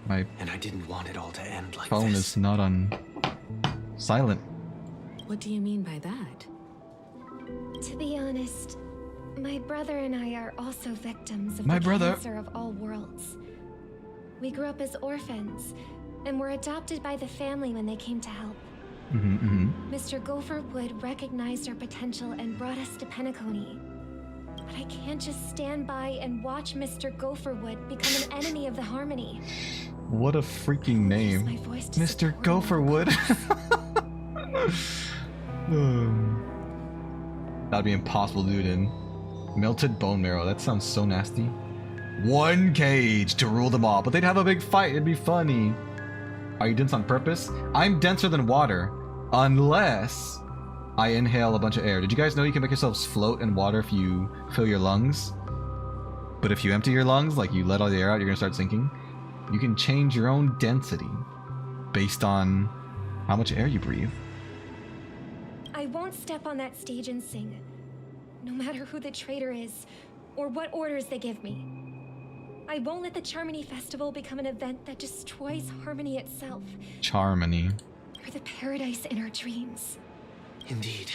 Speaker 1: My
Speaker 5: and I didn't want it all to end like
Speaker 1: phone
Speaker 5: this.
Speaker 1: is not on silent.
Speaker 6: What do you mean by that?
Speaker 3: To be honest, my brother and I are also victims of
Speaker 1: My
Speaker 3: the
Speaker 1: brother.
Speaker 3: cancer of all worlds. We grew up as orphans, and were adopted by the family when they came to help. Mr. Gopherwood recognized our potential and brought us to Penacony. But I can't just stand by and watch Mr. Gopherwood become an enemy of the Harmony.
Speaker 1: What a freaking name.
Speaker 3: My voice to
Speaker 1: Mr.
Speaker 3: support him.
Speaker 1: Gopherwood. That'd be impossible to do it in. Melted bone marrow, that sounds so nasty. One cage to rule them all, but they'd have a big fight, it'd be funny. Are you dense on purpose? I'm denser than water, unless I inhale a bunch of air. Did you guys know you can make yourselves float in water if you fill your lungs? But if you empty your lungs, like you let all the air out, you're gonna start sinking. You can change your own density based on how much air you breathe.
Speaker 3: I won't step on that stage and sing, no matter who the traitor is, or what orders they give me. I won't let the Charmony Festival become an event that destroys harmony itself.
Speaker 1: Charmony.
Speaker 3: For the paradise in our dreams.
Speaker 5: Indeed.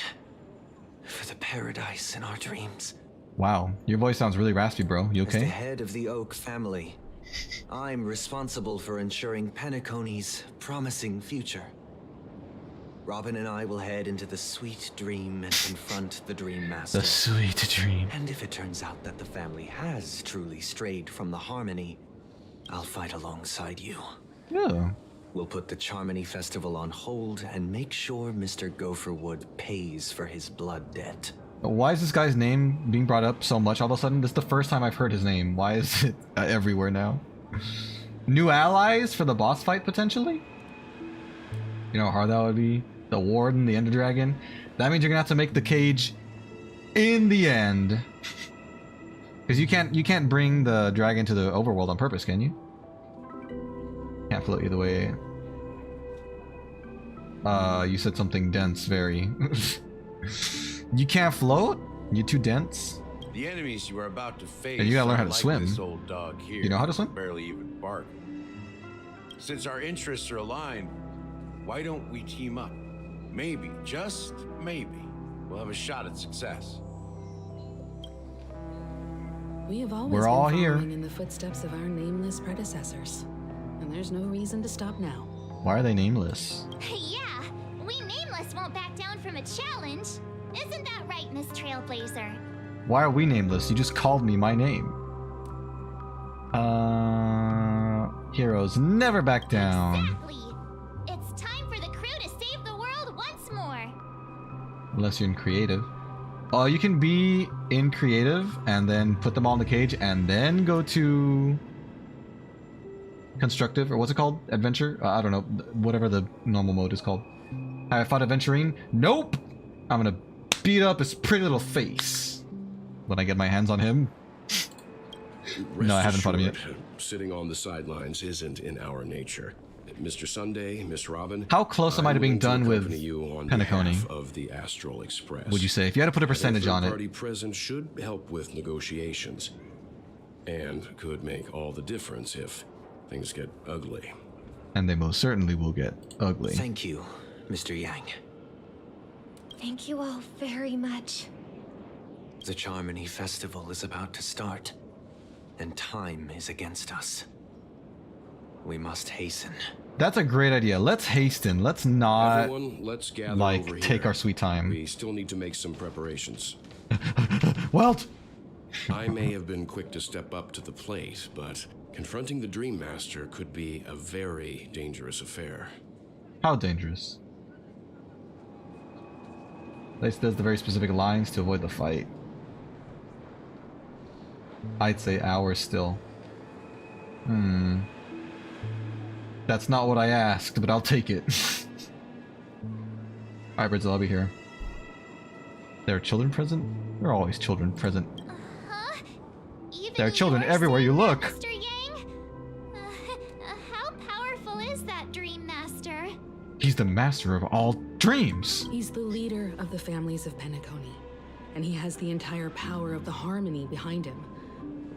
Speaker 5: For the paradise in our dreams.
Speaker 1: Wow, your voice sounds really raspy, bro. You
Speaker 5: As the
Speaker 1: okay?
Speaker 5: head of the Oak family, I'm responsible for ensuring Penacony's promising future. Robin and I will head into the sweet dream and confront the Dream Master.
Speaker 1: The sweet dream.
Speaker 5: And if it turns out that the family has truly strayed from the harmony, I'll fight alongside you.
Speaker 1: Yeah.
Speaker 5: We'll put the Charmony Festival on hold and make sure Mr. Gopherwood pays for his blood debt.
Speaker 1: Why is this guy's name being brought up so much all of a sudden? This is the first time I've heard his name. Why is it everywhere now? New allies for the boss fight, potentially? You know how hard that would be? The Warden, the Ender Dragon. That means you're gonna have to make the cage in the end. Because you can't bring the dragon to the overworld on purpose, can you? Can't float either way. You said something dense, very. You can't float? You're too dense?
Speaker 4: The enemies you are about to face.
Speaker 1: And you gotta learn how
Speaker 4: are
Speaker 1: to
Speaker 4: like
Speaker 1: swim.
Speaker 4: This old dog here.
Speaker 1: You know how to swim?
Speaker 4: Barely even bark. Since our interests are aligned, why don't we team up? Maybe, just maybe, we'll have a shot at success.
Speaker 6: We have always
Speaker 1: We're
Speaker 6: been
Speaker 1: all here.
Speaker 6: following in the footsteps of our nameless predecessors. And there's no reason to stop now.
Speaker 1: Why are they nameless?
Speaker 7: Yeah, we nameless won't back down from a challenge. Isn't that right, Miss Trailblazer?
Speaker 1: Why are we nameless? You just called me my name. Heroes never back down.
Speaker 7: Exactly. It's time for the crew to save the world once more.
Speaker 1: Unless you're in creative. You can be in creative and then put them all in the cage and then go to constructive, or what's it called? Adventure? I don't know. Whatever the normal mode is called. Have I fought adventuring? Nope! I'm gonna beat up his pretty little face when I get my hands on him. No, I haven't fought him yet.
Speaker 8: Sitting on the sidelines isn't in our nature. Mr. Sunday, Miss Robin.
Speaker 1: How close am I to being done with
Speaker 8: Penacony
Speaker 1: Penacony?
Speaker 8: of the Astral Express?
Speaker 1: Would you say, if you had to put a percentage on it?
Speaker 8: Party present should help with negotiations, and could make all the difference if things get ugly.
Speaker 1: And they most certainly will get ugly.
Speaker 5: Thank you, Mr. Yang.
Speaker 3: Thank you all very much.
Speaker 5: The Charmony Festival is about to start, and time is against us. We must hasten.
Speaker 1: That's a great idea. Let's hasten. Let's not,
Speaker 8: Everyone, let's gather
Speaker 1: like,
Speaker 8: over
Speaker 1: take
Speaker 8: here.
Speaker 1: our sweet time.
Speaker 8: We still need to make some preparations.
Speaker 1: Welt!
Speaker 8: I may have been quick to step up to the plate, but confronting the Dream Master could be a very dangerous affair.
Speaker 1: How dangerous? This does the very specific lines to avoid the fight. I'd say hours still. That's not what I asked, but I'll take it. Alright, Bridzel, I'll be here. There are children present? There are always children present.
Speaker 7: Huh? Even
Speaker 1: There are children
Speaker 7: you're
Speaker 1: everywhere you
Speaker 7: saying that,
Speaker 1: look.
Speaker 7: Mr. Yang? How powerful is that Dream Master?
Speaker 1: He's the master of all dreams!
Speaker 6: He's the leader of the families of Penacony, and he has the entire power of the harmony behind him.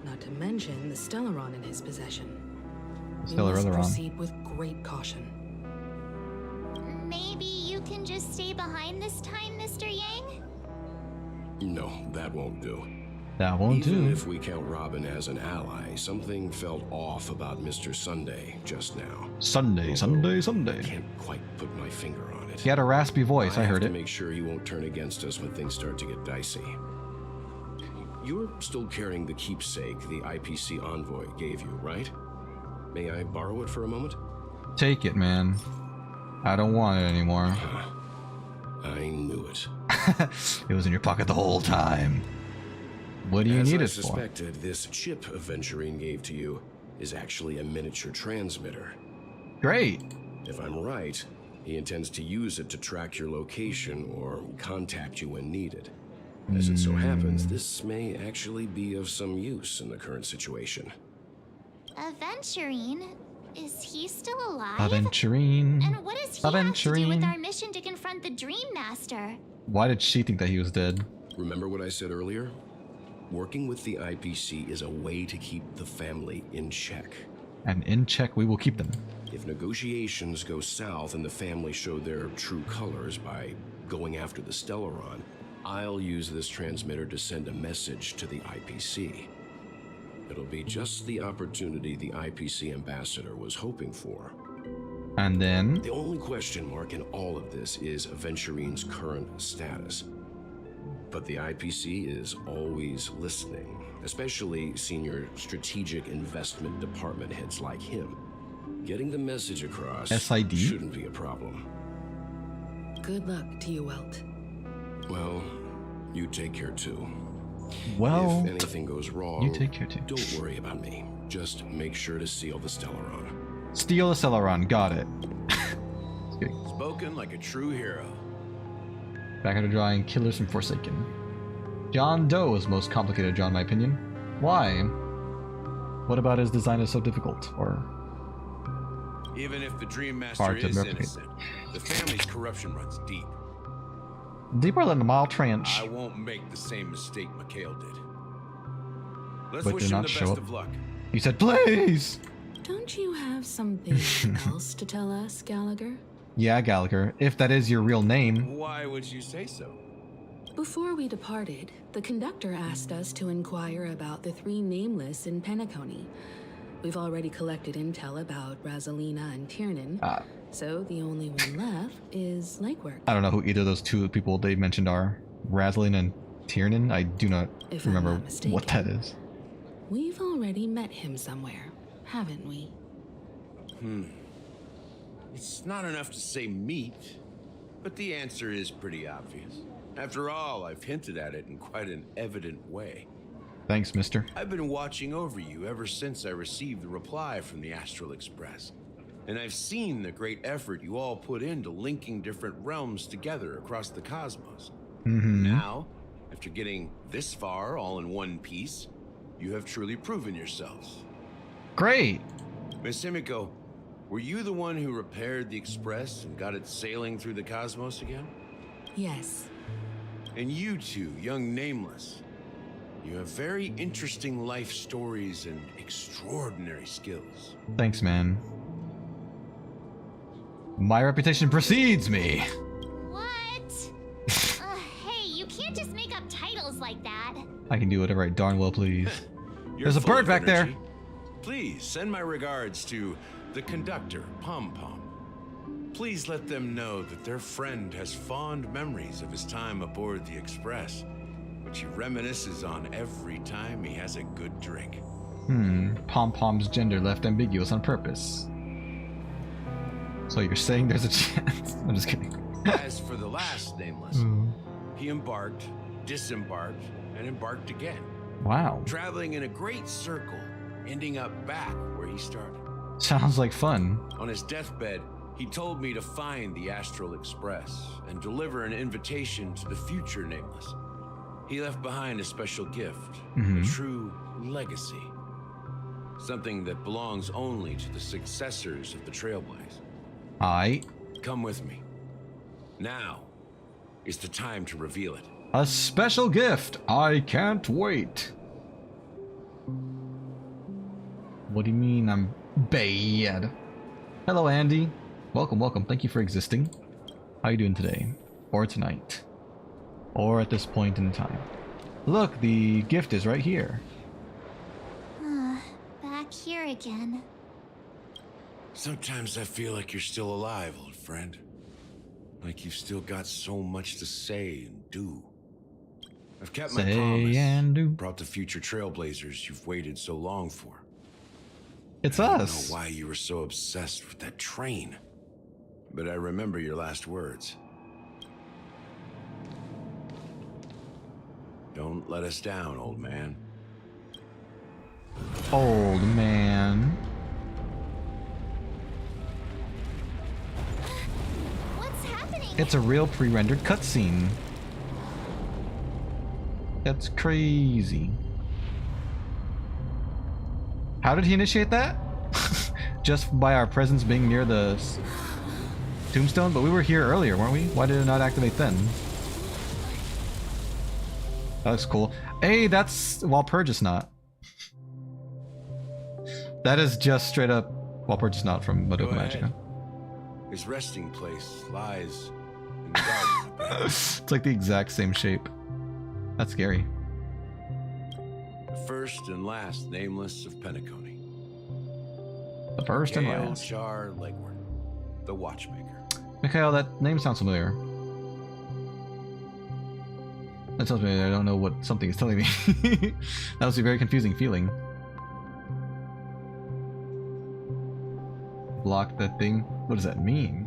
Speaker 6: Not to mention the Stellaron in his possession. We must
Speaker 1: Stellaron.
Speaker 6: proceed with great caution.
Speaker 7: Maybe you can just stay behind this time, Mr. Yang?
Speaker 8: No, that won't do.
Speaker 1: That won't
Speaker 8: Even
Speaker 1: do.
Speaker 8: if we count Robin as an ally, something felt off about Mr. Sunday just now.
Speaker 1: Sunday, Sunday, Sunday.
Speaker 8: I can't quite put my finger on it.
Speaker 1: He had a raspy voice, I heard
Speaker 8: have
Speaker 1: it.
Speaker 8: to make sure he won't turn against us when things start to get dicey. You're still carrying the keepsake the IPC envoy gave you, right? May I borrow it for a moment?
Speaker 1: Take it, man. I don't want it anymore.
Speaker 8: I knew it.
Speaker 1: It was in your pocket the whole time. What do you
Speaker 8: As
Speaker 1: need
Speaker 8: I
Speaker 1: it for?
Speaker 8: suspected, this chip Aventurine gave to you is actually a miniature transmitter.
Speaker 1: Great.
Speaker 8: If I'm right, he intends to use it to track your location or contact you when needed. As it so happens, this may actually be of some use in the current situation.
Speaker 7: Aventurine? Is he still alive?
Speaker 1: Aventurine.
Speaker 7: And what does he have to do
Speaker 1: Aventurine.
Speaker 7: with our mission to confront the Dream Master?
Speaker 1: Why did she think that he was dead?
Speaker 8: Remember what I said earlier? Working with the IPC is a way to keep the family in check.
Speaker 1: And in check, we will keep them.
Speaker 8: If negotiations go south and the family show their true colors by going after the Stellaron, I'll use this transmitter to send a message to the IPC. It'll be just the opportunity the IPC ambassador was hoping for.
Speaker 1: And then...
Speaker 8: The only question mark in all of this is Aventurine's current status. But the IPC is always listening, especially senior strategic investment department heads like him. Getting the message across
Speaker 1: SID?
Speaker 8: shouldn't be a problem.
Speaker 6: Good luck to you, Welt.
Speaker 8: Well, you take care too.
Speaker 1: Well,
Speaker 8: if anything goes wrong,
Speaker 1: you take care too.
Speaker 8: Don't worry about me. Just make sure to seal the Stellaron.
Speaker 1: Steal the Stellaron, got it.
Speaker 4: Spoken like a true hero.
Speaker 1: Back into drawing Killers from Forsaken. John Doe is most complicated, John, in my opinion. Why? What about his design is so difficult? Or
Speaker 4: Even if the Dream Master
Speaker 1: hard to
Speaker 4: is
Speaker 1: replicate?
Speaker 4: innocent, the family's corruption runs deep.
Speaker 1: Deeper than a mile trench.
Speaker 4: I won't make the same mistake Mikhail did. Let's
Speaker 1: But
Speaker 4: wish
Speaker 1: did
Speaker 4: him
Speaker 1: not
Speaker 4: the
Speaker 1: show
Speaker 4: best
Speaker 1: up.
Speaker 4: of luck.
Speaker 1: He said, please!
Speaker 6: Don't you have something else to tell us, Gallagher?
Speaker 1: Yeah, Gallagher, if that is your real name.
Speaker 4: Why would you say so?
Speaker 6: Before we departed, the conductor asked us to inquire about the 3 nameless in Penacony. We've already collected intel about Razelina and Tiernan, so the only one left is legwork.
Speaker 1: I don't know who either of those two people they mentioned are. Raslin and Tiernan? I do not
Speaker 6: If I'm
Speaker 1: remember
Speaker 6: not mistaken.
Speaker 1: what that is.
Speaker 6: We've already met him somewhere, haven't we?
Speaker 4: It's not enough to say meet, but the answer is pretty obvious. After all, I've hinted at it in quite an evident way.
Speaker 1: Thanks, mister.
Speaker 4: I've been watching over you ever since I received the reply from the Astral Express. And I've seen the great effort you all put into linking different realms together across the cosmos. Now, after getting this far all in one piece, you have truly proven yourselves.
Speaker 1: Great!
Speaker 4: Miss Himiko, were you the one who repaired the Express and got it sailing through the cosmos again?
Speaker 6: Yes.
Speaker 4: And you two, young Nameless, you have very interesting life stories and extraordinary skills.
Speaker 1: Thanks, man. My reputation precedes me.
Speaker 7: What? Hey, you can't just make up titles like that.
Speaker 1: I can do whatever I darn well please.
Speaker 4: You're
Speaker 1: There's a
Speaker 4: full
Speaker 1: bird
Speaker 4: of
Speaker 1: back there.
Speaker 4: energy. Please send my regards to the conductor, Pom Pom. Please let them know that their friend has fond memories of his time aboard the Express, which he reminisces on every time he has a good drink.
Speaker 1: Pom Pom's gender left ambiguous on purpose. So you're saying there's a chance? I'm just kidding.
Speaker 4: As for the last Nameless, he embarked, disembarked, and embarked again,
Speaker 1: Wow.
Speaker 4: traveling in a great circle, ending up back where he started.
Speaker 1: Sounds like fun.
Speaker 4: On his deathbed, he told me to find the Astral Express and deliver an invitation to the future Nameless. He left behind a special gift, a true legacy. Something that belongs only to the successors of the Trailblaze. Come with me. Now is the time to reveal it.
Speaker 1: A special gift. I can't wait. What do you mean I'm bad? Hello, Andy. Welcome, welcome. Thank you for existing. How you doing today? Or tonight? Or at this point in time? Look, the gift is right here.
Speaker 7: Back here again.
Speaker 4: Sometimes I feel like you're still alive, old friend. Like you've still got so much to say and do. I've kept my
Speaker 1: Say
Speaker 4: promise.
Speaker 1: and do.
Speaker 4: Brought the future Trailblazers you've waited so long for.
Speaker 1: It's
Speaker 4: I don't
Speaker 1: us.
Speaker 4: know why you were so obsessed with that train. But I remember your last words. Don't let us down, old man.
Speaker 1: Old man. It's a real pre-rendered cutscene. That's crazy. How did he initiate that? Just by our presence being near the tombstone? But we were here earlier, weren't we? Why did it not activate then? That looks cool. Hey, that's Walpurgis Knot. That is just straight up Walpurgis Knot from Madoka Magica.
Speaker 4: His resting place lies in the garden.
Speaker 1: It's like the exact same shape. That's scary.
Speaker 4: The first and last nameless of Penacony.
Speaker 1: The first and
Speaker 4: Mikhail
Speaker 1: last.
Speaker 4: Char Legward, the watchmaker.
Speaker 1: Mikhail, that name sounds familiar. That tells me I don't know what something is telling me. That was a very confusing feeling. Block that thing. What does that mean?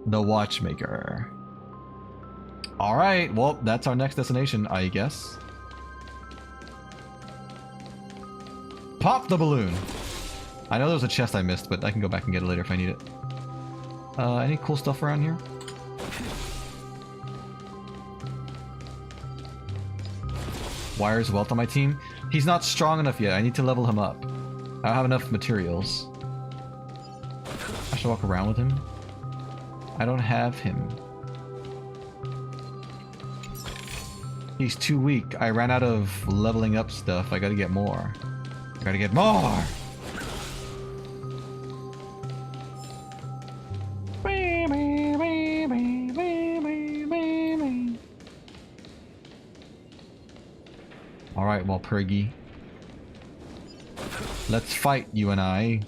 Speaker 1: The watchmaker. Alright, well, that's our next destination, I guess. Pop the balloon! I know there was a chest I missed, but I can go back and get it later if I need it. Any cool stuff around here? Wire's Wealth on my team? He's not strong enough yet. I need to level him up. I don't have enough materials. I should walk around with him. I don't have him. He's too weak. I ran out of leveling up stuff. I gotta get more. I gotta get more! Alright, Walpurgi. Let's fight, you and I.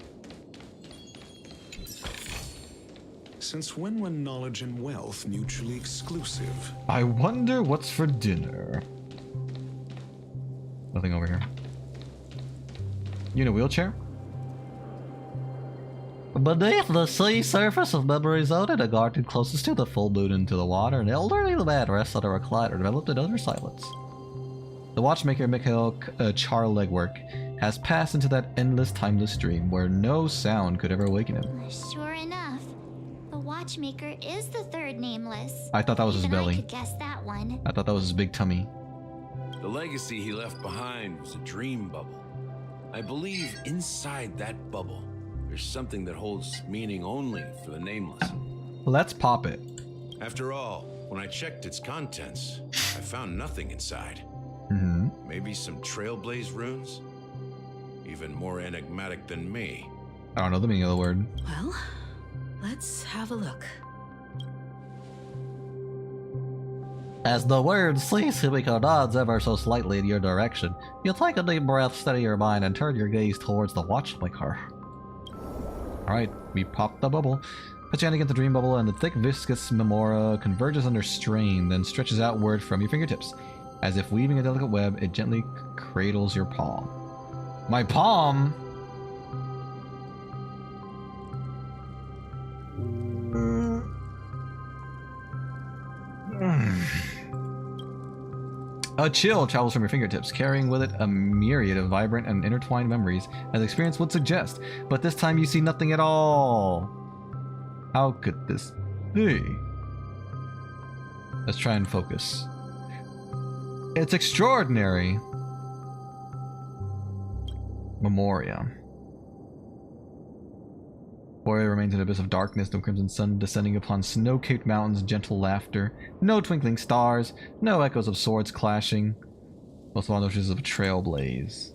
Speaker 2: Since when were knowledge and wealth mutually exclusive?
Speaker 1: I wonder what's for dinner. Nothing over here. You in a wheelchair? Beneath the sea surface of Memory Zone in a garden closest to the full moon into the water, an elderly man rests on a recliner developed in utter silence. The watchmaker Mikhail Char Legwork has passed into that endless, timeless dream where no sound could ever awaken him.
Speaker 7: Sure enough, the watchmaker is the third nameless.
Speaker 1: I thought that was his belly.
Speaker 7: I could guess that one.
Speaker 1: I thought that was his big tummy.
Speaker 4: The legacy he left behind was a dream bubble. I believe inside that bubble, there's something that holds meaning only for the nameless.
Speaker 1: Let's pop it.
Speaker 4: After all, when I checked its contents, I found nothing inside. Maybe some trailblaze runes? Even more enigmatic than me.
Speaker 1: I don't know the meaning of the word.
Speaker 6: Well, let's have a look.
Speaker 1: As the word cease, Himiko nods ever so slightly in your direction. You take a deep breath, steady your mind, and turn your gaze towards the watchmaker. Alright, we pop the bubble. Put your hand against the dream bubble, and the thick, viscous memora converges under strain, then stretches outward from your fingertips. As if weaving a delicate web, it gently cradles your palm. My palm? A chill travels from your fingertips, carrying with it a myriad of vibrant and intertwined memories, as experience would suggest, but this time you see nothing at all. How could this be? Let's try and focus. It's extraordinary. Memoria. Borea remains in an abyss of darkness, no crimson sun descending upon snow-capped mountains, gentle laughter, no twinkling stars, no echoes of swords clashing, most of all notions of a trailblaze.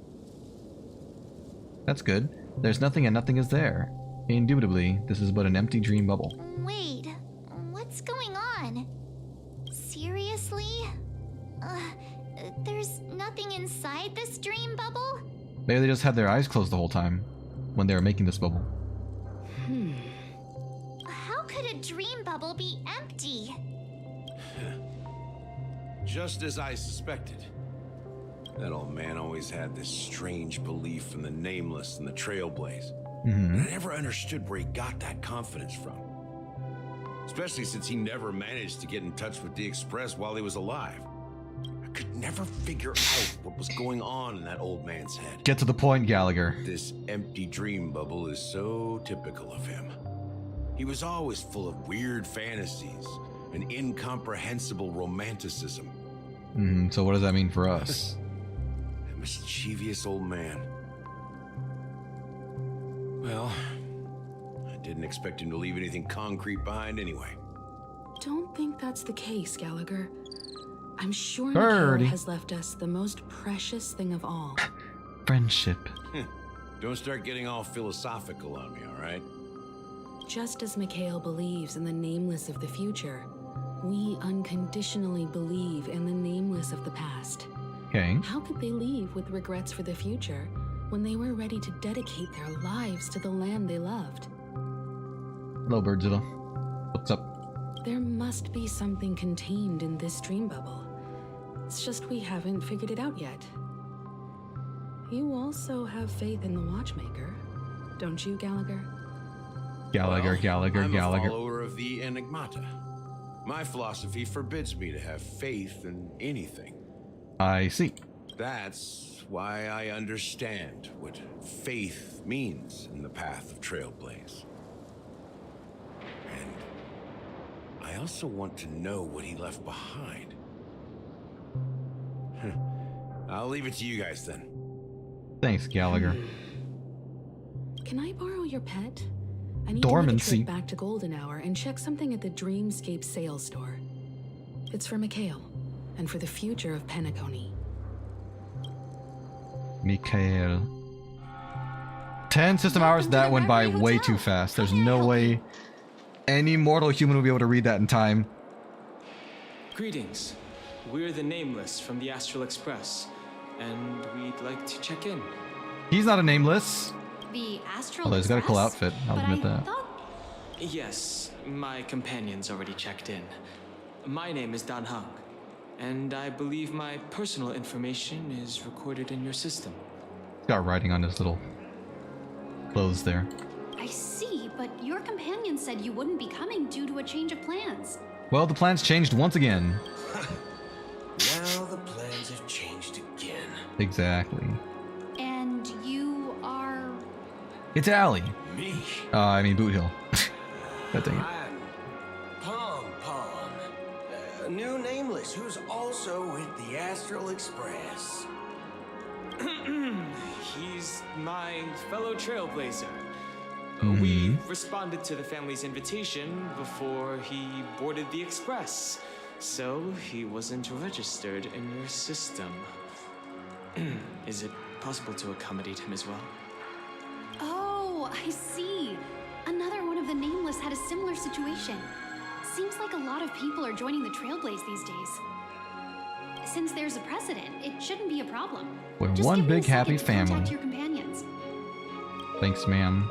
Speaker 1: That's good. There's nothing and nothing is there. Indubitably, this is but an empty dream bubble.
Speaker 7: Wait, what's going on? Seriously? There's nothing inside this dream bubble?
Speaker 1: Maybe they just had their eyes closed the whole time when they were making this bubble.
Speaker 7: How could a dream bubble be empty?
Speaker 4: Just as I suspected. That old man always had this strange belief in the nameless and the trailblaze. And I never understood where he got that confidence from. Especially since he never managed to get in touch with the Express while he was alive. I could never figure out what was going on in that old man's head.
Speaker 1: Get to the point, Gallagher.
Speaker 4: This empty dream bubble is so typical of him. He was always full of weird fantasies and incomprehensible romanticism.
Speaker 1: So what does that mean for us?
Speaker 4: A mischievous old man. Well, I didn't expect him to leave anything concrete behind anyway.
Speaker 6: Don't think that's the case, Gallagher. I'm sure
Speaker 1: Birdie
Speaker 6: Mikhail has left us the most precious thing of all.
Speaker 1: Friendship.
Speaker 4: Don't start getting all philosophical on me, all right?
Speaker 6: Just as Mikhail believes in the nameless of the future, we unconditionally believe in the nameless of the past.
Speaker 1: Okay.
Speaker 6: How could they leave with regrets for the future when they were ready to dedicate their lives to the land they loved?
Speaker 1: Hello, Birdzilla. What's up?
Speaker 6: There must be something contained in this dream bubble. It's just we haven't figured it out yet. You also have faith in the Watchmaker, don't you, Gallagher?
Speaker 1: Gallagher.
Speaker 4: I'm a follower of the Enigmata. My philosophy forbids me to have faith in anything.
Speaker 1: I see.
Speaker 4: That's why I understand what faith means in the path of Trailblaze. And I also want to know what he left behind. I'll leave it to you guys then.
Speaker 1: Thanks, Gallagher.
Speaker 6: Can I borrow your pet? I need
Speaker 1: Dormancy.
Speaker 6: to make a trip back to Golden Hour and check something at the Dreamscape sales store. It's for Mikhail, and for the future of Penacony.
Speaker 1: Mikhail. 10 system hours, that went by way too fast. There's no way any mortal human will be able to read that in time.
Speaker 9: Greetings. We're the Nameless from the Astral Express, and we'd like to check in.
Speaker 1: He's not a nameless.
Speaker 3: The Astral
Speaker 1: Although he's got a cool
Speaker 3: Express?
Speaker 1: outfit, I'll
Speaker 3: But
Speaker 1: admit
Speaker 3: I
Speaker 1: that.
Speaker 3: thought-
Speaker 9: Yes, my companion's already checked in. My name is Dan Hung, and I believe my personal information is recorded in your system.
Speaker 1: He's got writing on his little clothes there.
Speaker 10: I see, but your companion said you wouldn't be coming due to a change of plans.
Speaker 1: Well, the plans changed once again.
Speaker 5: Now the plans have changed again.
Speaker 1: Exactly.
Speaker 10: And you are...
Speaker 1: It's Allie.
Speaker 5: Me?
Speaker 1: I mean Boot Hill. God dang it.
Speaker 5: I'm Pom Pom, a new nameless who's also with the Astral Express.
Speaker 9: He's my fellow trailblazer.
Speaker 1: Mm-hmm.
Speaker 9: We responded to the family's invitation before he boarded the express, so he wasn't registered in your system. Is it possible to accommodate him as well?
Speaker 10: Oh, I see. Another one of the Nameless had a similar situation. Seems like a lot of people are joining the Trailblaze these days. Since there's a precedent, it shouldn't be a problem.
Speaker 1: We're
Speaker 10: Just
Speaker 1: one
Speaker 10: give me a
Speaker 1: big happy
Speaker 10: second to contact
Speaker 1: family.
Speaker 10: your companions.
Speaker 1: Thanks, ma'am.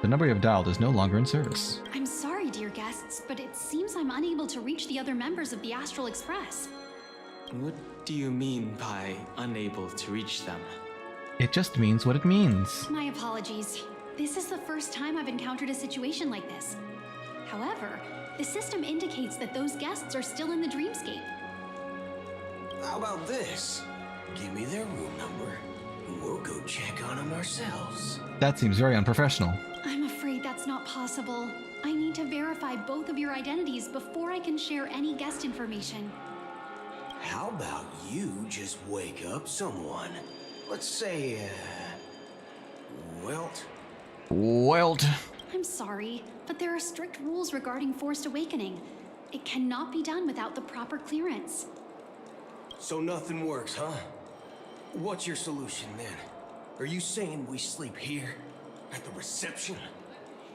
Speaker 1: The number you have dialed is no longer in service.
Speaker 10: I'm sorry, dear guests, but it seems I'm unable to reach the other members of the Astral Express.
Speaker 9: What do you mean by unable to reach them?
Speaker 1: It just means what it means.
Speaker 10: My apologies. This is the first time I've encountered a situation like this. However, the system indicates that those guests are still in the dreamscape.
Speaker 5: How about this? Give me their room number, and we'll go check on them ourselves.
Speaker 1: That seems very unprofessional.
Speaker 10: I'm afraid that's not possible. I need to verify both of your identities before I can share any guest information.
Speaker 5: How about you just wake up someone? Let's say, Welt?
Speaker 1: Well,
Speaker 10: I'm sorry, but there are strict rules regarding forced awakening. It cannot be done without the proper clearance.
Speaker 5: So nothing works, huh? What's your solution then? Are you saying we sleep here? At the reception?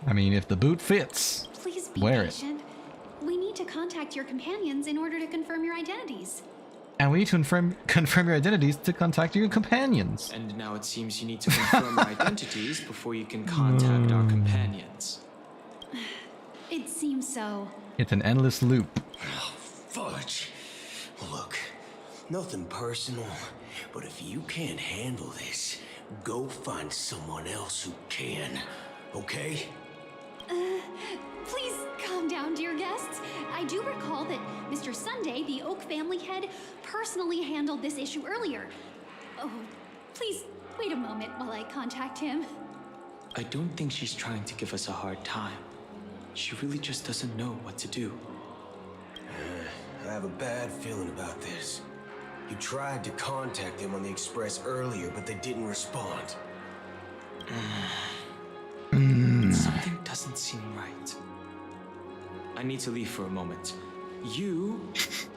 Speaker 1: I mean, if the boot fits,
Speaker 10: Please be
Speaker 1: wear it.
Speaker 10: patient. We need to contact your companions in order to confirm your identities.
Speaker 1: And we need to confirm your identities to contact your companions.
Speaker 9: And now it seems you need to confirm your identities before you can contact our companions.
Speaker 10: It seems so.
Speaker 1: It's an endless loop.
Speaker 5: Oh, fudge. Look, nothing personal, but if you can't handle this, go find someone else who can, okay?
Speaker 10: Please calm down, dear guests. I do recall that Mr. Sunday, the Oak family head, personally handled this issue earlier. Oh, please wait a moment while I contact him.
Speaker 9: I don't think she's trying to give us a hard time. She really just doesn't know what to do.
Speaker 11: I have a bad feeling about this. You tried to contact them on the Express earlier, but they didn't respond.
Speaker 9: Something doesn't seem right. I need to leave for a moment. You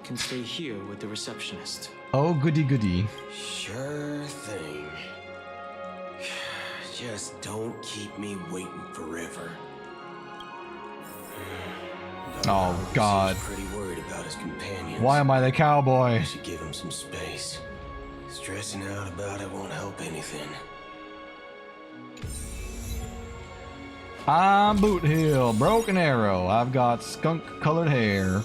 Speaker 9: can stay here with the receptionist.
Speaker 1: Oh, goody goody.
Speaker 11: Sure thing. Just don't keep me waiting forever.
Speaker 1: Oh God.
Speaker 11: He's pretty worried about his companions.
Speaker 1: Why am I the cowboy?
Speaker 11: I should give him some space. Stressing out about it won't help anything.
Speaker 1: I'm Boot Hill, Broken Arrow. I've got skunk-colored hair.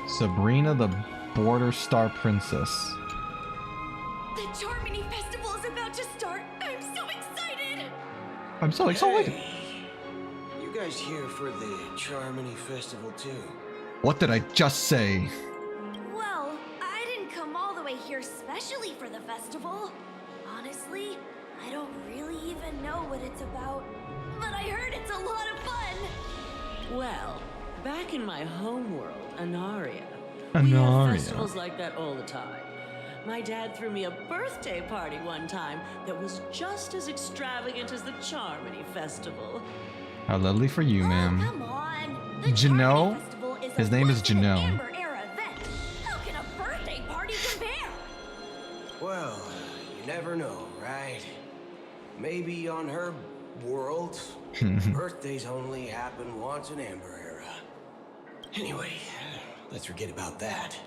Speaker 1: Sabrina the Border Star Princess.
Speaker 10: The Charmony Festival is about to start. I'm so excited.
Speaker 1: I'm so excited.
Speaker 11: Hey, you guys here for the Charmony Festival too?
Speaker 1: What did I just say?
Speaker 12: Well, I didn't come all the way here specially for the festival. Honestly, I don't really even know what it's about. But I heard it's a lot of fun.
Speaker 13: Well, back in my home world, Anaria, we
Speaker 1: Anaria.
Speaker 13: have festivals like that all the time. My dad threw me a birthday party one time that was just as extravagant as the Charmony Festival.
Speaker 1: How lovely for you, ma'am.
Speaker 12: Come on. The
Speaker 1: Jano?
Speaker 12: Charmony Festival is
Speaker 1: His
Speaker 12: a
Speaker 1: name is
Speaker 12: once-in-an
Speaker 1: Jano.
Speaker 12: Amber Era event. How can a birthday party compare?
Speaker 11: Well, you never know, right? Maybe on her world, birthdays only happen once in Amber Era. Anyway, let's forget about that.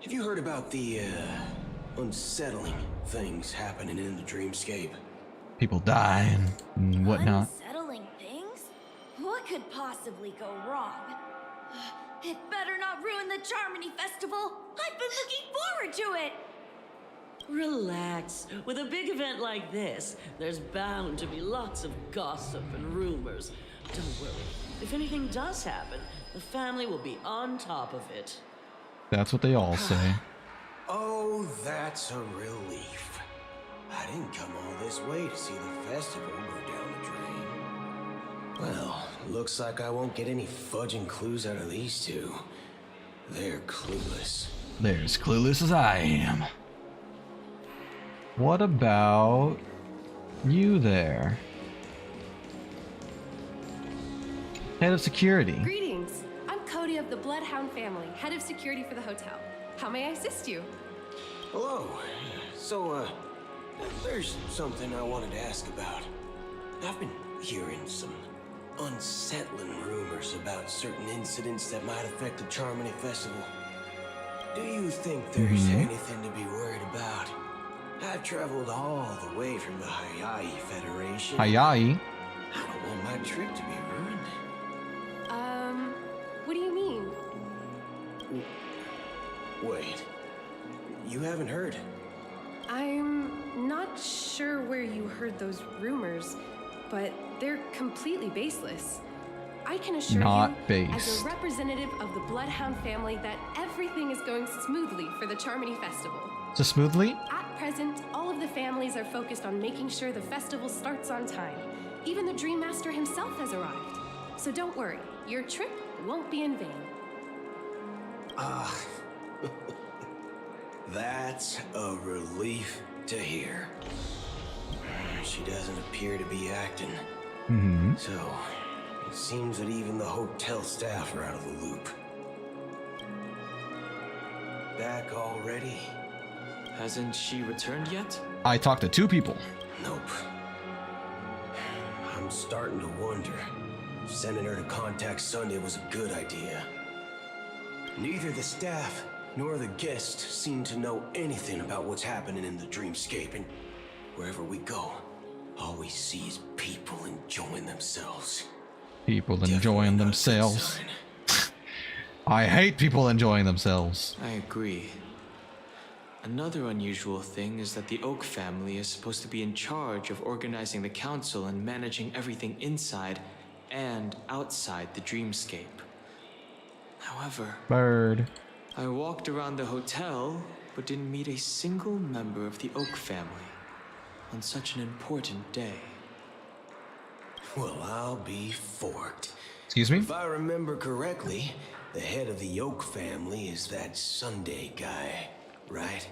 Speaker 11: Have you heard about the unsettling things happening in the dreamscape?
Speaker 1: People die and whatnot.
Speaker 12: Unsettling things? What could possibly go wrong? It better not ruin the Charmony Festival. I've been looking forward to it.
Speaker 13: Relax. With a big event like this, there's bound to be lots of gossip and rumors. Don't worry. If anything does happen, the family will be on top of it.
Speaker 1: That's what they all say.
Speaker 11: Oh, that's a relief. I didn't come all this way to see the festival go down the drain. Well, looks like I won't get any fudging clues out of these two. They're clueless.
Speaker 1: They're as clueless as I am. What about you there? Head of security.
Speaker 14: Greetings. I'm Cody of the Bloodhound family, head of security for the hotel. How may I assist you?
Speaker 11: Hello. So, there's something I wanted to ask about. I've been hearing some unsettling rumors about certain incidents that might affect the Charmony Festival. Do you think there's anything to be worried about? I've traveled all the way from the Hayai Federation.
Speaker 1: Hayai?
Speaker 11: I don't want my trip to be ruined.
Speaker 14: What do you mean?
Speaker 11: Wait. You haven't heard?
Speaker 14: I'm not sure where you heard those rumors, but they're completely baseless. I can assure you, as a representative of the Bloodhound family, that everything is going smoothly for the Charmony Festival.
Speaker 1: So smoothly?
Speaker 14: At present, all of the families are focused on making sure the festival starts on time. Even the Dream Master himself has arrived. So don't worry, your trip won't be in vain.
Speaker 11: That's a relief to hear. She doesn't appear to be acting. So, it seems that even the hotel staff are out of the loop. Back already?
Speaker 9: Hasn't she returned yet?
Speaker 1: I talked to 2 people.
Speaker 11: Nope. I'm starting to wonder if sending her to contact Sunday was a good idea. Neither the staff nor the guests seem to know anything about what's happening in the dreamscape, and wherever we go, all we see is people enjoying themselves.
Speaker 1: People enjoying themselves. I hate people enjoying themselves.
Speaker 9: I agree. Another unusual thing is that the Oak family is supposed to be in charge of organizing the council and managing everything inside and outside the dreamscape. However,
Speaker 1: Bird.
Speaker 9: I walked around the hotel but didn't meet a single member of the Oak family on such an important day.
Speaker 11: Well, I'll be forked.
Speaker 1: Excuse me?
Speaker 11: If I remember correctly, the head of the Oak family is that Sunday guy, right?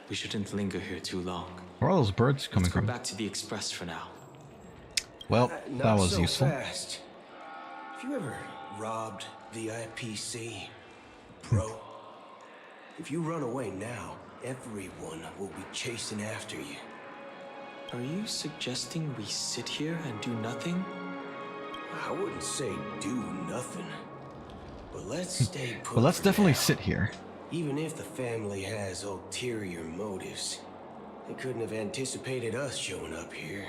Speaker 9: We shouldn't linger here too long.
Speaker 1: Where are all those birds coming
Speaker 9: Let's go
Speaker 1: from?
Speaker 9: back to the Express for now.
Speaker 1: Well, that was
Speaker 11: so
Speaker 1: useful.
Speaker 11: Fast. Have you ever robbed the IPC, bro? If you run away now, everyone will be chasing after you.
Speaker 9: Are you suggesting we sit here and do nothing?
Speaker 11: I wouldn't say do nothing, but let's stay put.
Speaker 1: But let's
Speaker 11: for
Speaker 1: definitely
Speaker 11: now.
Speaker 1: sit here.
Speaker 11: Even if the family has ulterior motives, they couldn't have anticipated us showing up here.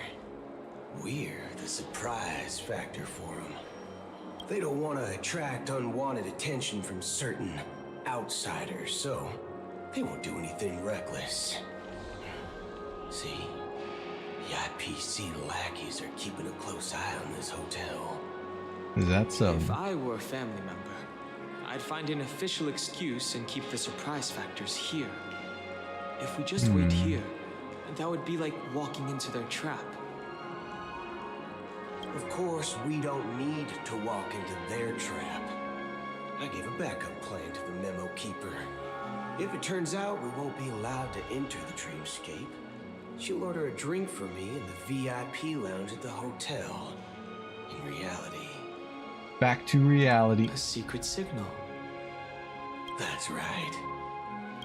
Speaker 11: We're the surprise factor for them. They don't want to attract unwanted attention from certain outsiders, so they won't do anything reckless. See, the IPC lackeys are keeping a close eye on this hotel.
Speaker 1: Is that so?
Speaker 9: If I were a family member, I'd find an official excuse and keep the surprise factors here. If we just wait here, that would be like walking into their trap.
Speaker 11: Of course, we don't need to walk into their trap. I gave a backup plan to the memo keeper. If it turns out we won't be allowed to enter the dreamscape, she'll order a drink for me in the VIP lounge at the hotel. In reality.
Speaker 1: Back to reality.
Speaker 9: A secret signal.
Speaker 11: That's right.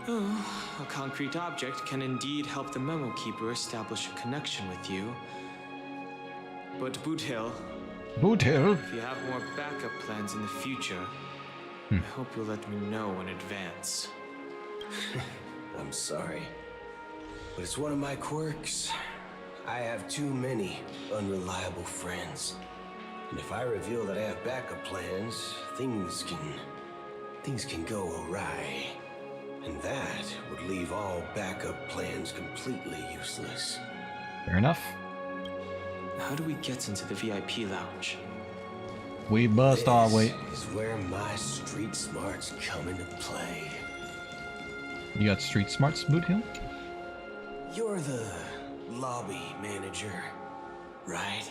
Speaker 9: Oh, a concrete object can indeed help the memo keeper establish a connection with you. But Boot Hill, if you have more backup plans in the future, I hope you'll let me know in advance.
Speaker 11: I'm sorry, but it's one of my quirks. I have too many unreliable friends. And if I reveal that I have backup plans, things can go awry. And that would leave all backup plans completely useless.
Speaker 1: Fair enough.
Speaker 9: How do we get into the VIP lounge?
Speaker 1: We bust our way.
Speaker 11: This is where my street smarts come into play.
Speaker 1: You got street smarts, Boot Hill?
Speaker 11: You're the lobby manager, right?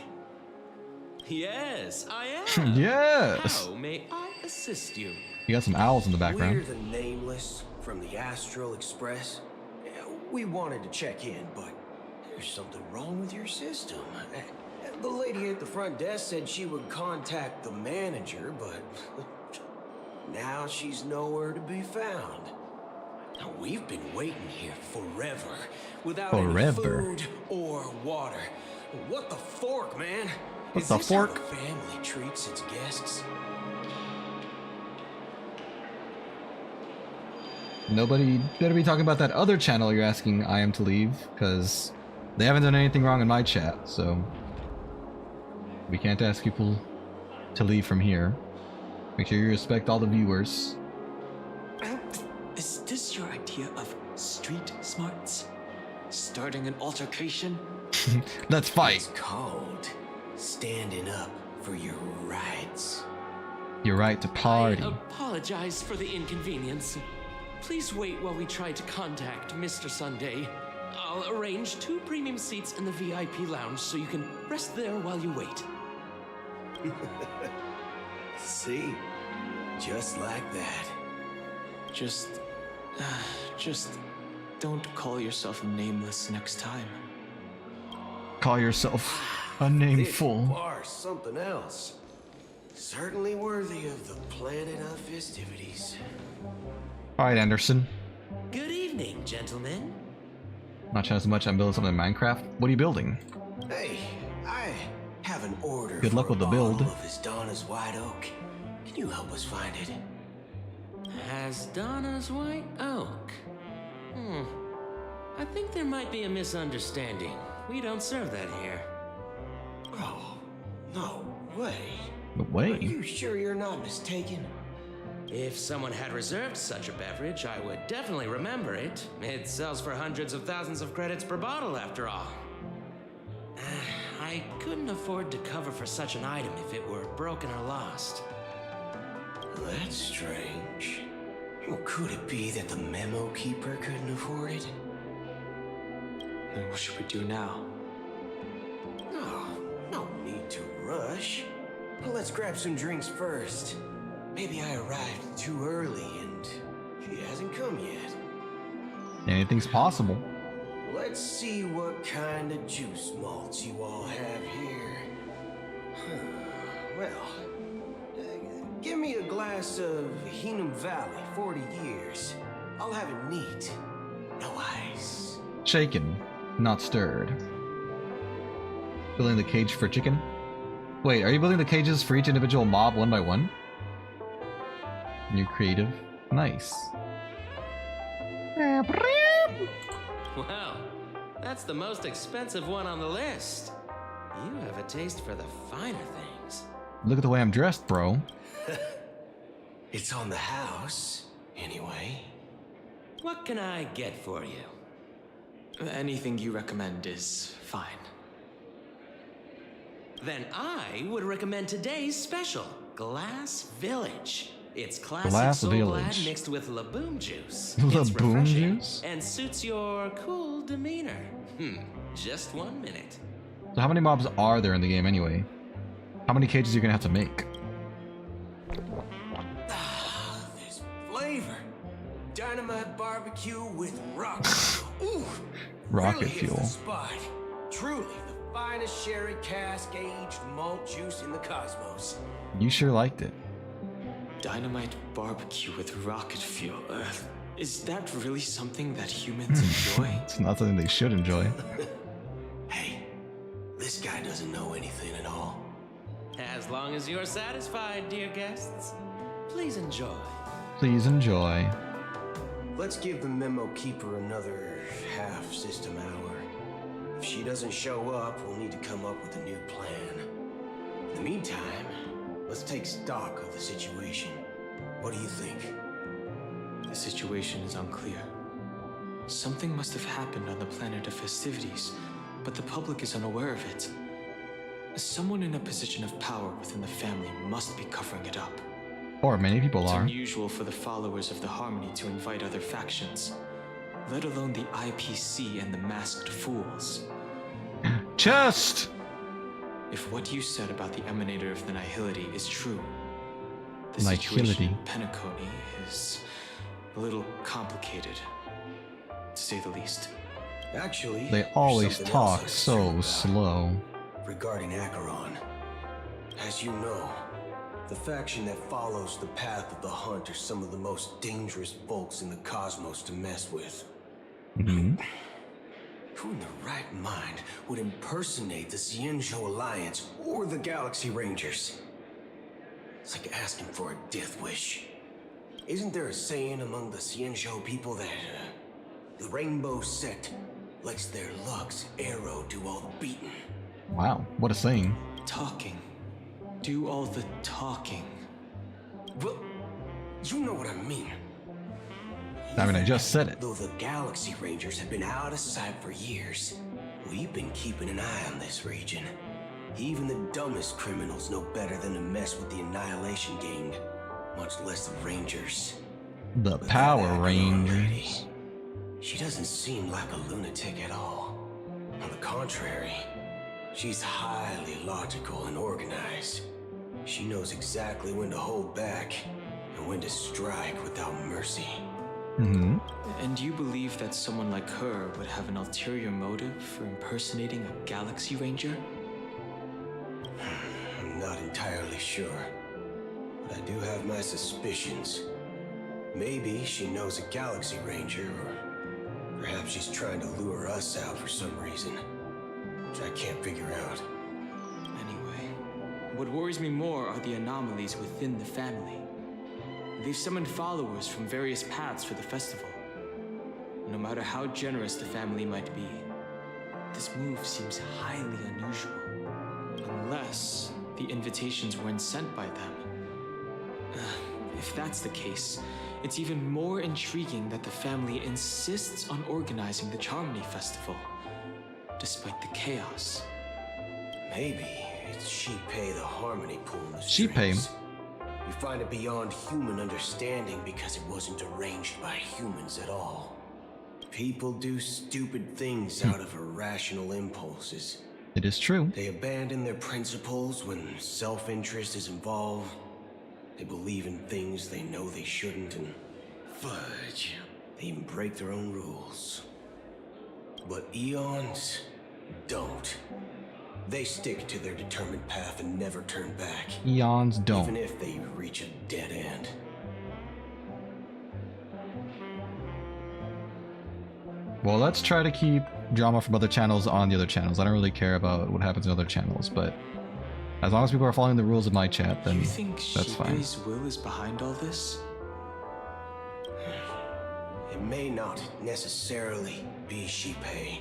Speaker 13: Yes, I am.
Speaker 1: Yes.
Speaker 13: How may I assist you?
Speaker 1: You got some owls in the background.
Speaker 11: We're the Nameless from the Astral Express. We wanted to check in, but there's something wrong with your system. The lady at the front desk said she would contact the manager, but now she's nowhere to be found. Now, we've been waiting here forever without any food or water. What the fork, man?
Speaker 1: What
Speaker 11: Is
Speaker 1: the
Speaker 11: this
Speaker 1: fork?
Speaker 11: how the family treats its guests?
Speaker 1: Nobody better be talking about that other channel you're asking I am to leave, because they haven't done anything wrong in my chat, so we can't ask people to leave from here. Make sure you respect all the viewers.
Speaker 9: Is this your idea of street smarts? Starting an altercation?
Speaker 1: Let's fight.
Speaker 11: It's called standing up for your rights.
Speaker 1: Your right to party.
Speaker 13: I apologize for the inconvenience. Please wait while we try to contact Mr. Sunday. I'll arrange 2 premium seats in the VIP lounge so you can rest there while you wait.
Speaker 11: See? Just like that.
Speaker 9: Just don't call yourself Nameless next time.
Speaker 1: Call yourself a name full.
Speaker 11: Or something else. Certainly worthy of the planet of festivities.
Speaker 1: Alright, Anderson.
Speaker 13: Good evening, gentlemen.
Speaker 1: Not chatting so much, I'm building something in Minecraft. What are you building?
Speaker 11: Hey, I have an order.
Speaker 1: Good luck with the build.
Speaker 11: Of his Donna's White Oak. Can you help us find it?
Speaker 13: Has Donna's White Oak? I think there might be a misunderstanding. We don't serve that here.
Speaker 11: Oh, no way.
Speaker 1: No way.
Speaker 11: Are you sure you're not mistaken?
Speaker 13: If someone had reserved such a beverage, I would definitely remember it. It sells for hundreds of thousands of credits per bottle, after all. I couldn't afford to cover for such an item if it were broken or lost.
Speaker 11: That's strange. Well, could it be that the memo keeper couldn't afford it?
Speaker 9: Then what should we do now?
Speaker 11: Oh, no need to rush. Well, let's grab some drinks first. Maybe I arrived too early and she hasn't come yet.
Speaker 1: Anything's possible.
Speaker 11: Let's see what kind of juice malts you all have here. Well, give me a glass of Hinum Valley, 40 years. I'll have it neat. No ice.
Speaker 1: Shaken, not stirred. Building the cage for chicken? Wait, are you building the cages for each individual mob one by one? New creative. Nice.
Speaker 15: Wow, that's the most expensive one on the list. You have a taste for the finer things.
Speaker 1: Look at the way I'm dressed, bro.
Speaker 11: It's on the house, anyway.
Speaker 15: What can I get for you?
Speaker 9: Anything you recommend is fine.
Speaker 15: Then I would recommend today's special, Glass Village. It's classic
Speaker 1: Glass
Speaker 15: soul
Speaker 1: Village.
Speaker 15: glad mixed with Laboom juice.
Speaker 1: Laboom
Speaker 15: It's refreshing
Speaker 1: juice?
Speaker 15: and suits your cool demeanor. Just 1 minute.
Speaker 1: So how many mobs are there in the game anyway? How many cages are you gonna have to make?
Speaker 11: This flavor. Dynamite barbecue with rocket fuel. Ooh,
Speaker 1: Rocket
Speaker 11: really hits
Speaker 1: fuel.
Speaker 11: the spot. Truly the finest sherry cask aged malt juice in the cosmos.
Speaker 1: You sure liked it.
Speaker 9: Dynamite barbecue with rocket fuel. Is that really something that humans enjoy?
Speaker 1: It's not something they should enjoy.
Speaker 11: Hey, this guy doesn't know anything at all.
Speaker 15: As long as you're satisfied, dear guests, please enjoy.
Speaker 1: Please enjoy.
Speaker 11: Let's give the memo keeper another half system hour. If she doesn't show up, we'll need to come up with a new plan. In the meantime, let's take stock of the situation. What do you think?
Speaker 9: The situation is unclear. Something must have happened on the planet of festivities, but the public is unaware of it. Someone in a position of power within the family must be covering it up.
Speaker 1: Or many people
Speaker 9: It's
Speaker 1: are.
Speaker 9: unusual for the followers of the Harmony to invite other factions, let alone the IPC and the Masked Fools.
Speaker 1: Chest!
Speaker 9: If what you said about the Emanator of the Nihility is true, the
Speaker 1: Nihility.
Speaker 9: situation in Penacony is a little complicated, to say the least.
Speaker 11: Actually,
Speaker 1: They
Speaker 11: there's
Speaker 1: always
Speaker 11: something
Speaker 1: talk
Speaker 11: else
Speaker 1: so
Speaker 11: I'm
Speaker 1: slow.
Speaker 11: regarding Acheron. As you know, the faction that follows the path of the hunt are some of the most dangerous folks in the cosmos to mess with. Who in their right mind would impersonate the Xianzhou Alliance or the Galaxy Rangers? It's like asking for a death wish. Isn't there a saying among the Xianzhou people that the Rainbow Sect lets their luck's arrow do all the beating?
Speaker 1: Wow, what a saying.
Speaker 9: Talking. Do all the talking.
Speaker 11: Well, you know what I mean.
Speaker 1: I mean, I just said it.
Speaker 11: Though the Galaxy Rangers have been out of sight for years, we've been keeping an eye on this region. Even the dumbest criminals know better than to mess with the Annihilation Gang, much less the Rangers.
Speaker 1: The
Speaker 11: But
Speaker 1: Power
Speaker 11: that Acheron lady,
Speaker 1: Rangers.
Speaker 11: she doesn't seem like a lunatic at all. On the contrary, she's highly logical and organized. She knows exactly when to hold back and when to strike without mercy.
Speaker 9: And you believe that someone like her would have an ulterior motive for impersonating a Galaxy Ranger?
Speaker 11: I'm not entirely sure, but I do have my suspicions. Maybe she knows a Galaxy Ranger, or perhaps she's trying to lure us out for some reason, which I can't figure out.
Speaker 9: Anyway, what worries me more are the anomalies within the family. They've summoned followers from various paths for the festival. No matter how generous the family might be, this move seems highly unusual. Unless the invitations weren't sent by them. If that's the case, it's even more intriguing that the family insists on organizing the Charmony Festival, despite the chaos.
Speaker 11: Maybe it's Sheepei the Harmony pulling the
Speaker 1: Sheepei?
Speaker 11: strings. We find it beyond human understanding because it wasn't arranged by humans at all. People do stupid things out of irrational impulses.
Speaker 1: It is true.
Speaker 11: They abandon their principles when self-interest is involved. They believe in things they know they shouldn't, and fudge, they even break their own rules. But eons don't. They stick to their determined path and never turn back.
Speaker 1: Eons don't.
Speaker 11: Even if they reach a dead end.
Speaker 1: Well, let's try to keep drama from other channels on the other channels. I don't really care about what happens in other channels, but as long as people are following the rules of my chat, then that's fine.
Speaker 9: You think Shipei's will is behind all this?
Speaker 11: It may not necessarily be Shipei.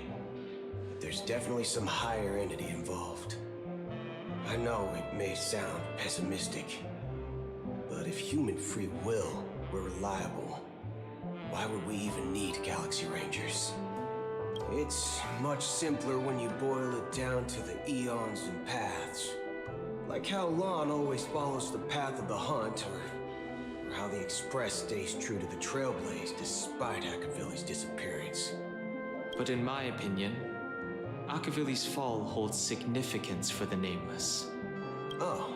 Speaker 11: There's definitely some higher entity involved. I know it may sound pessimistic, but if human free will were reliable, why would we even need Galaxy Rangers? It's much simpler when you boil it down to the eons and paths. Like how Lon always follows the path of the hunt, or how the Express stays true to the Trailblaze despite Akavili's disappearance.
Speaker 9: But in my opinion, Akavili's fall holds significance for the Nameless.
Speaker 11: Oh,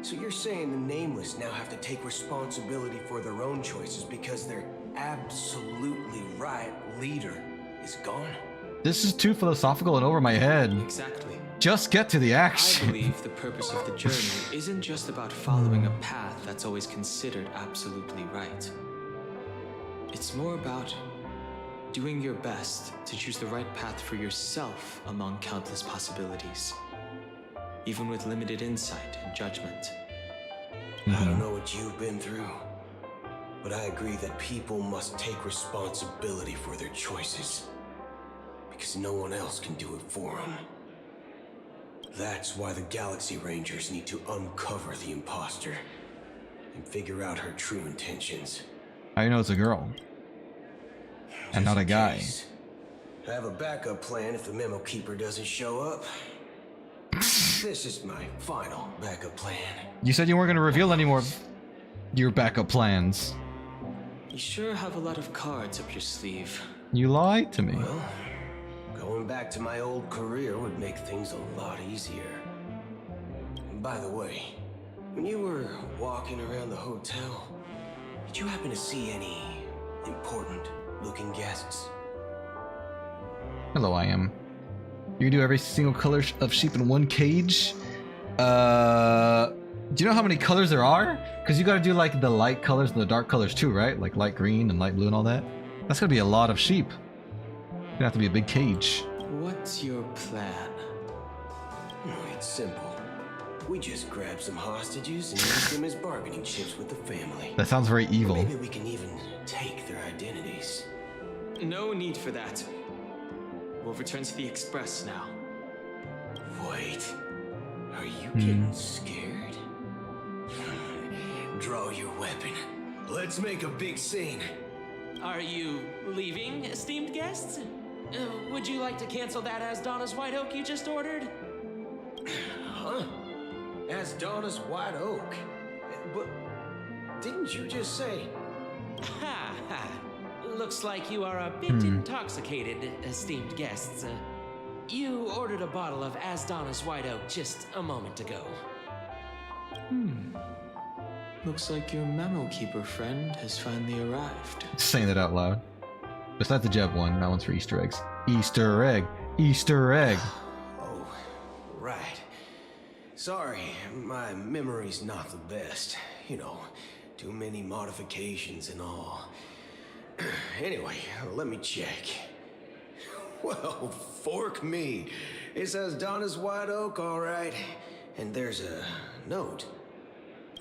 Speaker 11: so you're saying the Nameless now have to take responsibility for their own choices because their absolutely right leader is gone?
Speaker 1: This is too philosophical and over my head.
Speaker 9: Exactly.
Speaker 1: Just get to the action.
Speaker 9: I believe the purpose of the journey isn't just about following a path that's always considered absolutely right. It's more about doing your best to choose the right path for yourself among countless possibilities, even with limited insight and judgment.
Speaker 11: I don't know what you've been through, but I agree that people must take responsibility for their choices, because no one else can do it for them. That's why the Galaxy Rangers need to uncover the imposter and figure out her true intentions.
Speaker 1: How do you know it's a girl? And not a guy.
Speaker 11: I have a backup plan if the memo keeper doesn't show up. This is my final backup plan.
Speaker 1: You said you weren't going to reveal any more of your backup plans.
Speaker 9: You sure have a lot of cards up your sleeve.
Speaker 1: You lied to me.
Speaker 11: Well, going back to my old career would make things a lot easier. And by the way, when you were walking around the hotel, did you happen to see any important looking guests?
Speaker 1: Hello, I am. You can do every single color of sheep in one cage? Do you know how many colors there are? Because you gotta do like the light colors and the dark colors too, right? Like light green and light blue and all that. That's gonna be a lot of sheep. Gonna have to be a big cage.
Speaker 9: What's your plan?
Speaker 11: It's simple. We just grab some hostages and use them as bargaining chips with the family.
Speaker 1: That sounds very evil.
Speaker 11: Or maybe we can even take their identities.
Speaker 9: No need for that. We'll return to the Express now.
Speaker 11: Wait. Are you getting scared? Draw your weapon. Let's make a big scene.
Speaker 15: Are you leaving, esteemed guests? Would you like to cancel that as Donna's White Oak you just ordered?
Speaker 11: Huh? As Donna's White Oak? But didn't you just say?
Speaker 15: Ha ha. Looks like you are a bit intoxicated, esteemed guests. You ordered a bottle of As Donna's White Oak just a moment ago.
Speaker 9: Looks like your memo keeper friend has finally arrived.
Speaker 1: Saying that out loud. Besides the Jeb one, that one's for Easter eggs. Easter egg! Easter egg!
Speaker 11: Oh, right. Sorry, my memory's not the best. You know, too many modifications and all. Anyway, let me check. Well, fork me. It says Donna's White Oak, all right. And there's a note.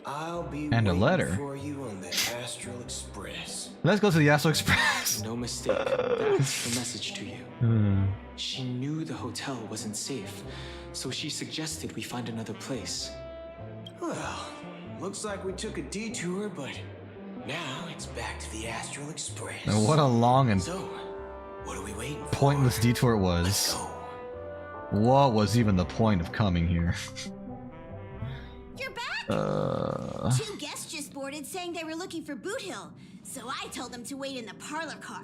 Speaker 11: I'll be
Speaker 1: and a letter
Speaker 11: for you on the Astral Express.
Speaker 1: Let's go to the Astral Express.
Speaker 9: No mistake. That's the message to you. She knew the hotel wasn't safe, so she suggested we find another place.
Speaker 11: Well, looks like we took a detour, but now it's back to the Astral Express.
Speaker 1: And what a long and
Speaker 11: so, what are we waiting for?
Speaker 1: Pointless detour it was. What was even the point of coming here?
Speaker 16: You're back? 2 guests just boarded saying they were looking for Boot Hill, so I told them to wait in the parlor car.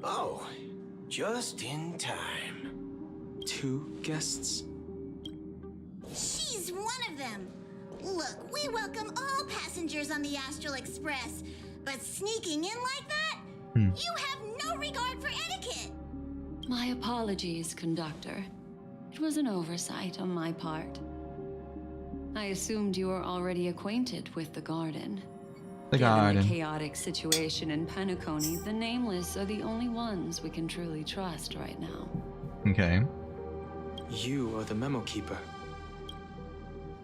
Speaker 11: Oh, just in time.
Speaker 9: 2 guests?
Speaker 16: She's one of them. Look, we welcome all passengers on the Astral Express, but sneaking in like that? You have no regard for etiquette.
Speaker 17: My apologies, conductor. It was an oversight on my part. I assumed you were already acquainted with the garden. Given the chaotic situation in Penacony, the Nameless are the only ones we can truly trust right now.
Speaker 1: Okay.
Speaker 9: You are the memo keeper.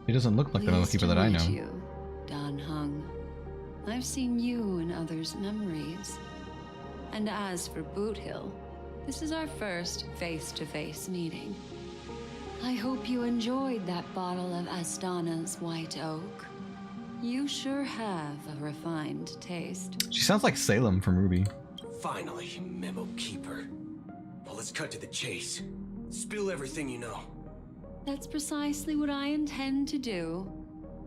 Speaker 1: He doesn't look like the memo keeper that I know.
Speaker 17: You, Dan Hung. I've seen you in others' memories. And as for Boot Hill, this is our first face-to-face meeting. I hope you enjoyed that bottle of Astana's White Oak. You sure have a refined taste.
Speaker 1: She sounds like Salem from Ruby.
Speaker 11: Finally, memo keeper. Well, let's cut to the chase. Spill everything you know.
Speaker 17: That's precisely what I intend to do.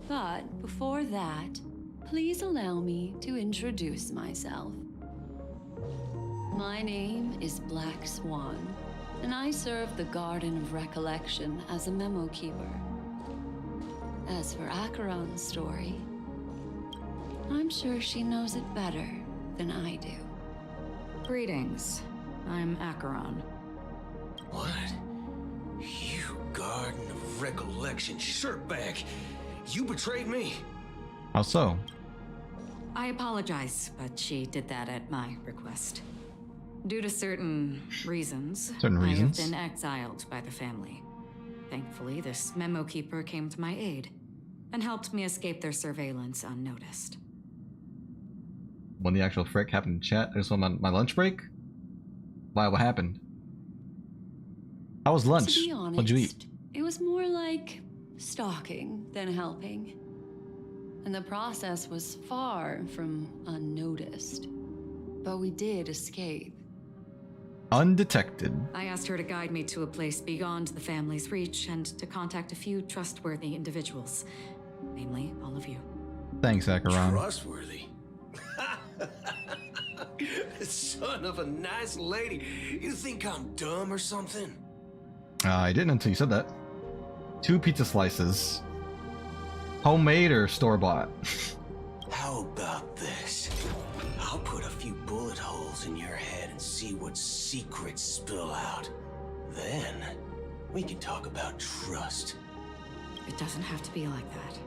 Speaker 17: But before that, please allow me to introduce myself. My name is Black Swan, and I serve the Garden of Recollection as a memo keeper. As for Acheron's story, I'm sure she knows it better than I do.
Speaker 18: Greetings. I'm Acheron.
Speaker 11: What? You Garden of Recollection shirtbag! You betrayed me!
Speaker 1: How so?
Speaker 18: I apologize, but she did that at my request. Due to certain reasons, I have been exiled by the family. Thankfully, this memo keeper came to my aid and helped me escape their surveillance unnoticed.
Speaker 1: When the actual frick happened in chat, I just went my lunch break? Why, what happened? How was lunch?
Speaker 17: To be honest,
Speaker 1: what'd you eat?
Speaker 17: It was more like stalking than helping. And the process was far from unnoticed. But we did escape.
Speaker 1: Undetected.
Speaker 18: I asked her to guide me to a place beyond the family's reach and to contact a few trustworthy individuals. Namely, all of you.
Speaker 1: Thanks, Acheron.
Speaker 11: Trustworthy? Son of a nice lady. You think I'm dumb or something?
Speaker 1: I didn't until you said that. 2 pizza slices. Homemade or store-bought?
Speaker 11: How about this? I'll put a few bullet holes in your head and see what secrets spill out. Then, we can talk about trust.
Speaker 18: It doesn't have to be like that.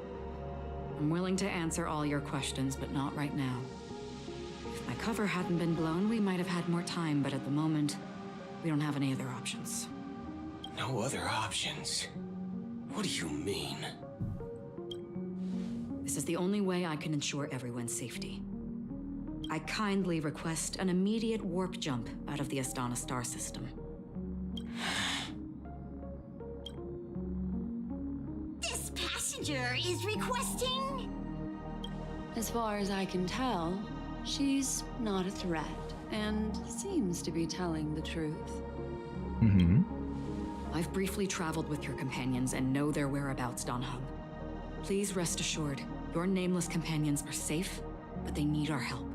Speaker 18: I'm willing to answer all your questions, but not right now. If my cover hadn't been blown, we might have had more time, but at the moment, we don't have any other options.
Speaker 11: No other options? What do you mean?
Speaker 18: This is the only way I can ensure everyone's safety. I kindly request an immediate warp jump out of the Astana star system.
Speaker 16: This passenger is requesting...
Speaker 17: As far as I can tell, she's not a threat and seems to be telling the truth.
Speaker 1: Mm-hmm.
Speaker 18: I've briefly traveled with your companions and know their whereabouts, Dan Hung. Please rest assured, your nameless companions are safe, but they need our help.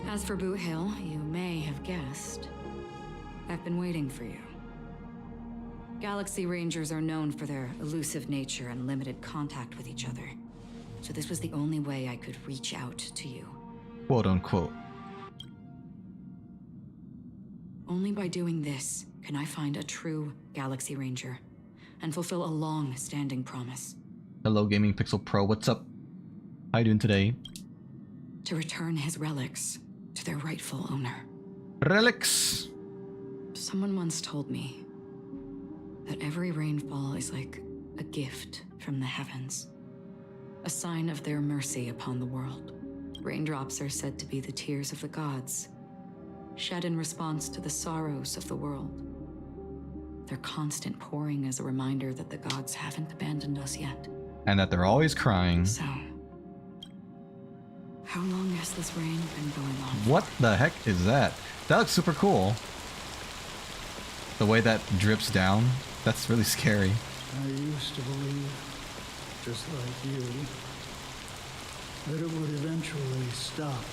Speaker 18: As for Boot Hill, you may have guessed. I've been waiting for you. Galaxy Rangers are known for their elusive nature and limited contact with each other. So this was the only way I could reach out to you.
Speaker 1: Quote unquote.
Speaker 18: Only by doing this can I find a true Galaxy Ranger and fulfill a long-standing promise.
Speaker 1: Hello, Gaming Pixel Pro. What's up? How you doing today?
Speaker 18: To return his relics to their rightful owner.
Speaker 1: Relics!
Speaker 18: Someone once told me that every rainfall is like a gift from the heavens, a sign of their mercy upon the world. Raindrops are said to be the tears of the gods, shed in response to the sorrows of the world. Their constant pouring is a reminder that the gods haven't abandoned us yet.
Speaker 1: And that they're always crying.
Speaker 18: So, how long has this rain been going on?
Speaker 1: What the heck is that? That looks super cool. The way that drips down, that's really scary.
Speaker 2: I used to believe
Speaker 19: just like you, that it would eventually stop.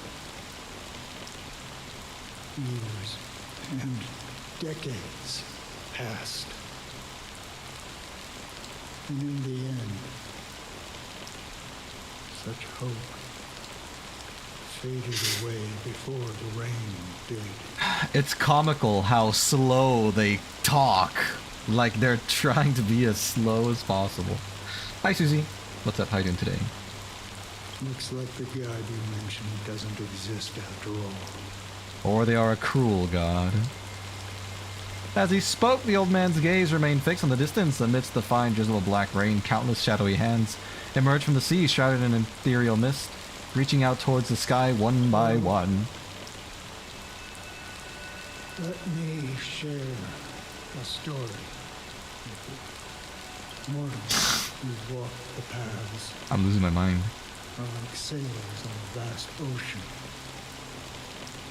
Speaker 19: Years and decades passed. And in the end, such hope faded away before the rain did.
Speaker 1: It's comical how slow they talk. Like they're trying to be as slow as possible. Hi, Susie. What's up? How you doing today?
Speaker 19: Looks like the god you mentioned doesn't exist after all.
Speaker 1: Or they are a cruel god. As he spoke, the old man's gaze remained fixed on the distance. Amidst the fine drizzle of black rain, countless shadowy hands emerged from the sea, shrouded in ethereal mist, reaching out towards the sky one by one.
Speaker 19: Let me share a story with you. Mortals who walk the paths
Speaker 1: I'm losing my mind.
Speaker 19: are like sailors on a vast ocean,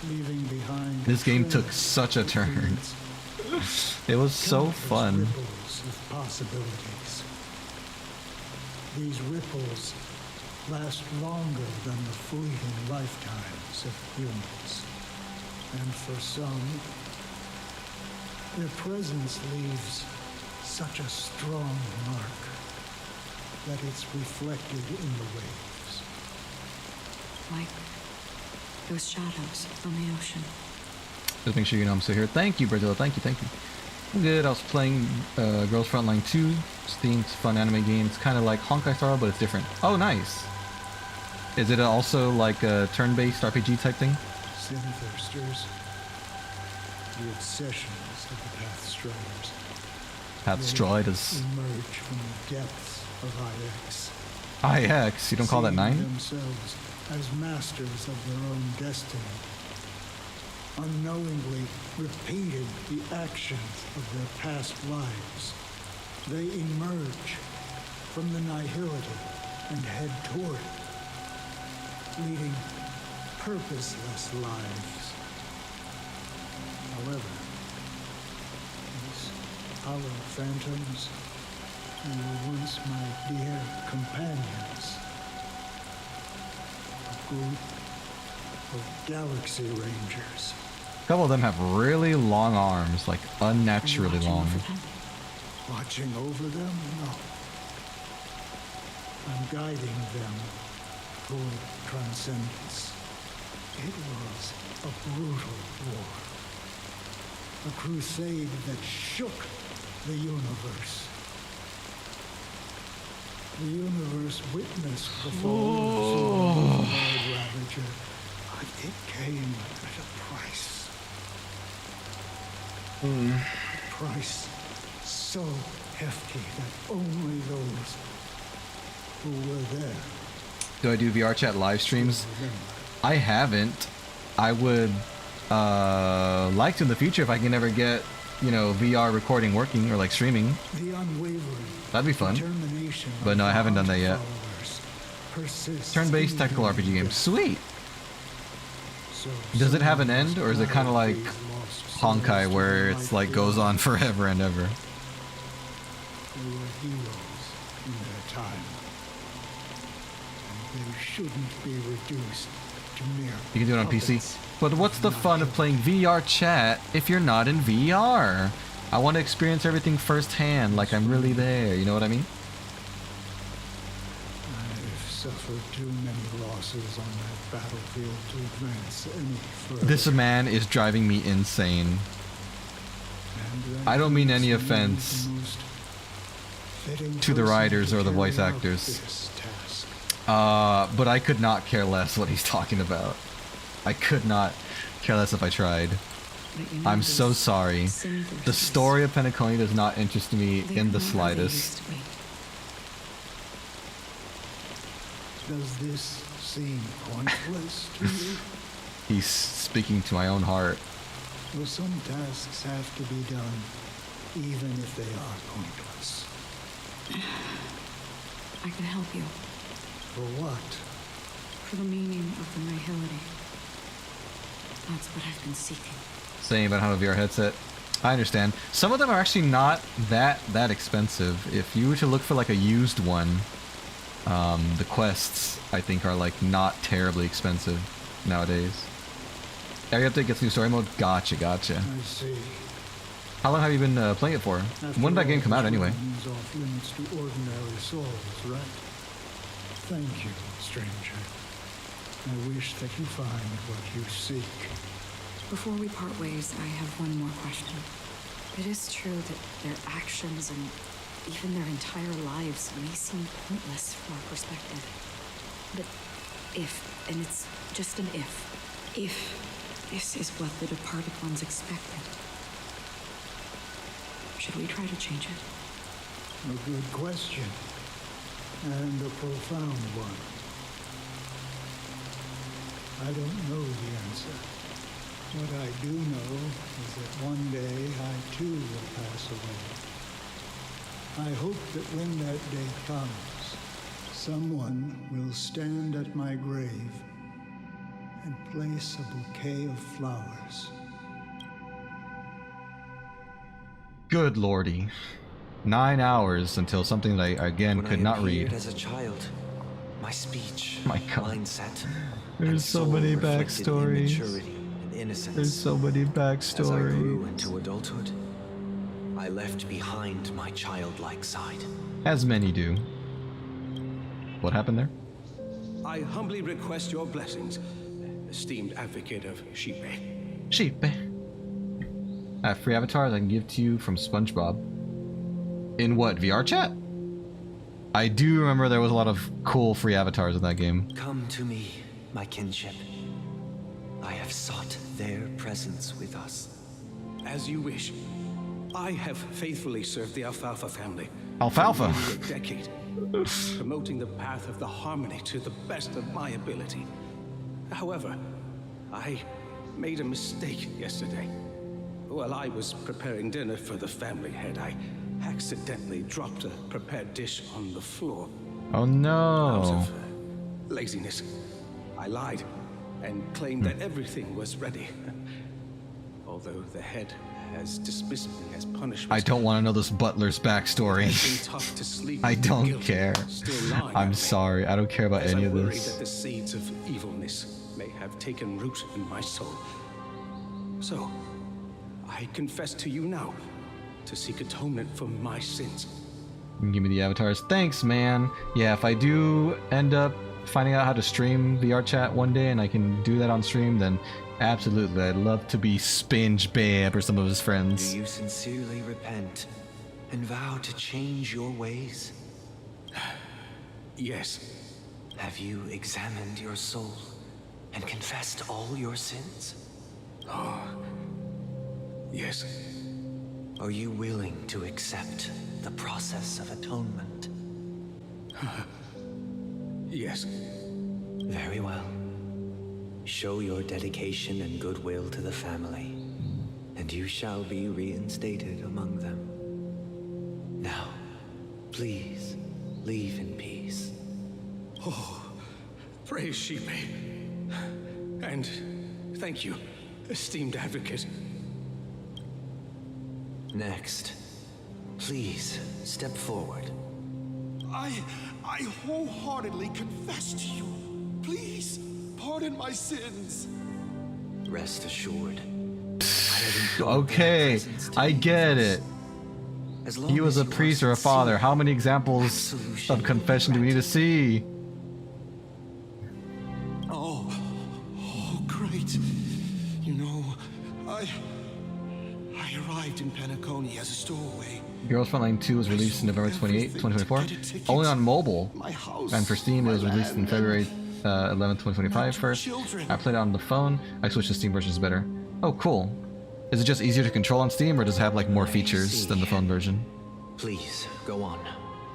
Speaker 19: leaving behind.
Speaker 1: This game took such a turn. It was so fun.
Speaker 19: Ripples of possibilities. These ripples last longer than the fleeting lifetimes of humans. And for some, their presence leaves such a strong mark that it's reflected in the waves.
Speaker 18: Like those shadows on the ocean.
Speaker 1: Just make sure you know I'm still here. Thank you, Brazil. Thank you, thank you. I'm good. I was playing Girls Frontline 2. Steam, fun anime game. It's kind of like Honkai style, but it's different. Oh, nice. Is it also like a turn-based RPG type thing?
Speaker 19: Sinthirsters, the obsessions of the Pathstriders.
Speaker 1: Pathstriders.
Speaker 19: Emerge from the depths of IX.
Speaker 1: IX? You don't call that 9?
Speaker 19: Themselves as masters of their own destiny. Unknowingly repeated the actions of their past lives. They emerge from the nihility and head toward it, leading purposeless lives. However, these hollow phantoms were once my dear companions. A group of galaxy rangers.
Speaker 1: A couple of them have really long arms, like unnaturally long.
Speaker 19: Watching over them? No. I'm guiding them toward transcendence. It was a brutal war. A crusade that shook the universe. The universe witnessed the fall of the World Ravager, but it came at a price. A price so hefty that only those who were there.
Speaker 1: Do I do VR chat live streams? I haven't. I would like to in the future if I can ever get, you know, VR recording working or like streaming.
Speaker 19: The unwavering
Speaker 1: That'd be fun.
Speaker 19: determination
Speaker 1: But no, I haven't done that yet.
Speaker 19: persists
Speaker 1: Turn-based tactical RPG game. Sweet. Does it have an end, or is it kind of like Honkai, where it's like goes on forever and ever?
Speaker 19: They were heroes in their time, and they shouldn't be reduced to mere.
Speaker 1: You can do it on PC. But what's the fun of playing VR chat if you're not in VR? I want to experience everything firsthand, like I'm really there. You know what I mean?
Speaker 19: I've suffered too many losses on that battlefield to advance any further.
Speaker 1: This man is driving me insane. I don't mean any offense to the writers or the voice actors. But I could not care less what he's talking about. I could not care less if I tried. I'm so sorry. The story of Penacony does not interest me in the slightest.
Speaker 19: Does this seem pointless to you?
Speaker 1: He's speaking to my own heart.
Speaker 19: Well, some tasks have to be done, even if they are pointless.
Speaker 18: I can help you.
Speaker 19: For what?
Speaker 18: For the meaning of the nihility. That's what I've been seeking.
Speaker 1: Saying about how a VR headset. I understand. Some of them are actually not that expensive. If you were to look for like a used one, The quests, I think, are like not terribly expensive nowadays. Every update gets new story mode. Gotcha.
Speaker 19: I see.
Speaker 1: How long have you been playing it for? When did that game come out anyway?
Speaker 19: Off limits to ordinary souls, right? Thank you, stranger. I wish that you find what you seek.
Speaker 18: Before we part ways, I have one more question. It is true that their actions and even their entire lives may seem pointless from our perspective. But if, and it's just an if this is what the departed ones expected, should we try to change it?
Speaker 19: A good question. And a profound one. I don't know the answer. What I do know is that one day I too will pass away. I hope that when that day comes, someone will stand at my grave and place a bouquet of flowers.
Speaker 1: Good lordy. 9 hours until something that I, again, could not read.
Speaker 5: As a child, my speech,
Speaker 1: my God.
Speaker 5: mindset,
Speaker 1: There's so many backstories. There's so many backstories.
Speaker 5: As I grew into adulthood, I left behind my childlike side.
Speaker 1: As many do. What happened there?
Speaker 11: I humbly request your blessings, esteemed advocate of Sheepy.
Speaker 1: Sheepy. I have free avatars I can give to you from SpongeBob. In what, VR chat? I do remember there was a lot of cool free avatars in that game.
Speaker 5: Come to me, my kinship. I have sought their presence with us.
Speaker 11: As you wish. I have faithfully served the Alfalfa family.
Speaker 1: Alfalfa?
Speaker 11: For nearly a decade, promoting the path of the harmony to the best of my ability. However, I made a mistake yesterday. While I was preparing dinner for the family head, I accidentally dropped a prepared dish on the floor.
Speaker 1: Oh no.
Speaker 11: Out of laziness, I lied and claimed that everything was ready. Although the head has dismissed me as punishment.
Speaker 1: I don't want to know this butler's backstory. I don't care. I'm sorry. I don't care about any of this.
Speaker 11: That the seeds of evilness may have taken root in my soul. So, I confess to you now to seek atonement for my sins.
Speaker 1: Give me the avatars. Thanks, man. Yeah, if I do end up finding out how to stream VR chat one day and I can do that on stream, then absolutely. I'd love to be SpongeBob or some of his friends.
Speaker 5: Do you sincerely repent and vow to change your ways?
Speaker 11: Yes.
Speaker 5: Have you examined your soul and confessed all your sins?
Speaker 11: Oh, yes.
Speaker 5: Are you willing to accept the process of atonement?
Speaker 11: Yes.
Speaker 5: Very well. Show your dedication and goodwill to the family, and you shall be reinstated among them. Now, please, leave in peace.
Speaker 11: Oh, praise Sheepy. And thank you, esteemed advocate.
Speaker 5: Next, please step forward.
Speaker 20: I wholeheartedly confess to you. Please, pardon my sins.
Speaker 5: Rest assured.
Speaker 1: Okay, I get it. He was a priest or a father. How many examples of confession do we need to see?
Speaker 20: Oh, great. You know, I arrived in Penacony as a stowaway.
Speaker 1: Girls Frontline 2 was released November 28, 2024, only on mobile, and for Steam it was released in February 11, 2025 first. I played it on the phone. I switched to Steam versions better. Oh, cool. Is it just easier to control on Steam, or does it have like more features than the phone version?
Speaker 5: Please, go on.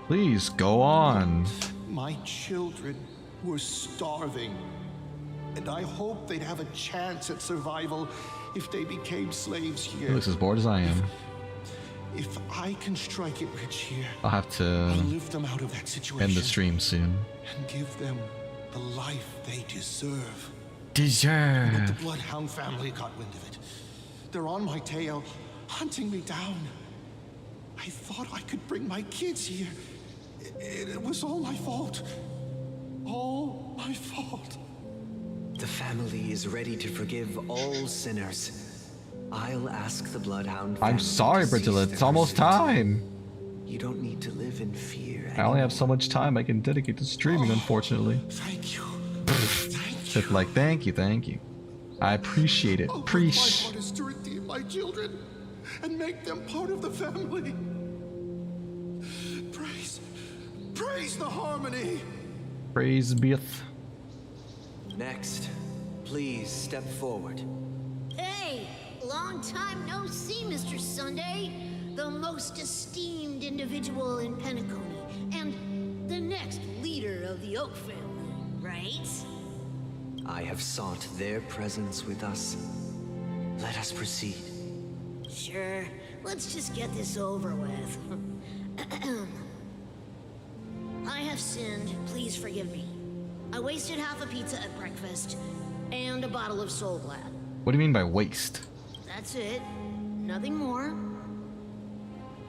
Speaker 1: Please, go on.
Speaker 20: My children were starving, and I hoped they'd have a chance at survival if they became slaves here.
Speaker 1: He looks as bored as I am.
Speaker 20: If I can strike it rich here,
Speaker 1: I'll have to
Speaker 20: I'll lift them out of that situation
Speaker 1: end the stream soon.
Speaker 20: and give them the life they deserve. But
Speaker 1: Deserve.
Speaker 20: the Bloodhound family got wind of it. They're on my tail, hunting me down. I thought I could bring my kids here. It was all my fault. All my fault.
Speaker 5: The family is ready to forgive all sinners. I'll ask the Bloodhound family.
Speaker 1: I'm sorry, Bridgilla. It's almost time.
Speaker 5: You don't need to live in fear.
Speaker 1: I only have so much time I can dedicate to streaming, unfortunately.
Speaker 20: Thank you.
Speaker 1: Just like, thank you. I appreciate it.
Speaker 20: My part is to redeem my children and make them part of the family. Praise the harmony.
Speaker 1: Praise beeth.
Speaker 5: Next, please step forward.
Speaker 16: Hey, long time no see, Mr. Sunday. The most esteemed individual in Penacony, and the next leader of the Oak family, right?
Speaker 5: I have sought their presence with us. Let us proceed.
Speaker 16: Sure, let's just get this over with. I have sinned, please forgive me. I wasted half a pizza at breakfast, and a bottle of Soul Glad.
Speaker 1: What do you mean by waste?
Speaker 16: That's it. Nothing more.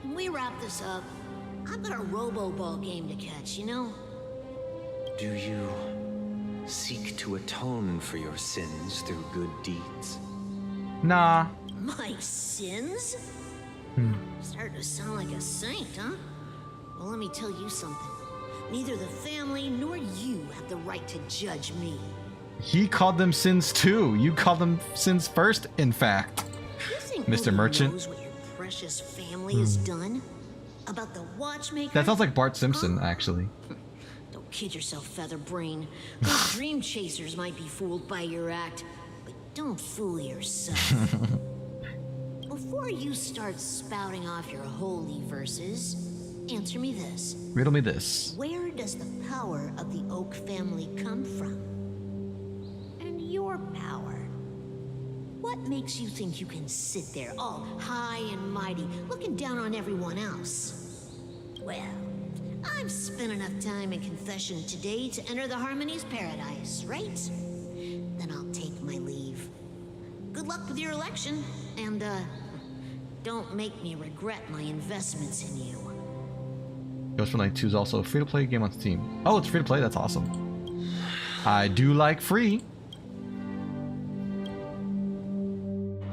Speaker 16: When we wrap this up, I've got a robo-ball game to catch, you know?
Speaker 5: Do you seek to atone for your sins through good deeds?
Speaker 1: Nah.
Speaker 16: My sins? Starting to sound like a saint, huh? Well, let me tell you something. Neither the family nor you have the right to judge me.
Speaker 1: He called them sins too. You called them sins first, in fact. Mr. Merchant.
Speaker 16: Knows what your precious family has done? About the watchmaker?
Speaker 1: That sounds like Bart Simpson, actually.
Speaker 16: Don't kid yourself, Featherbrain. Those dream chasers might be fooled by your act, but don't fool yourself. Before you start spouting off your holy verses, answer me this.
Speaker 1: Riddle me this.
Speaker 16: Where does the power of the Oak family come from? And your power? What makes you think you can sit there all high and mighty, looking down on everyone else? Well, I've spent enough time in confession today to enter the Harmony's paradise, right? Then I'll take my leave. Good luck with your election, and don't make me regret my investments in you.
Speaker 1: Ghost for Night 2 is also a free-to-play game on Steam. Oh, it's free-to-play? That's awesome. I do like free.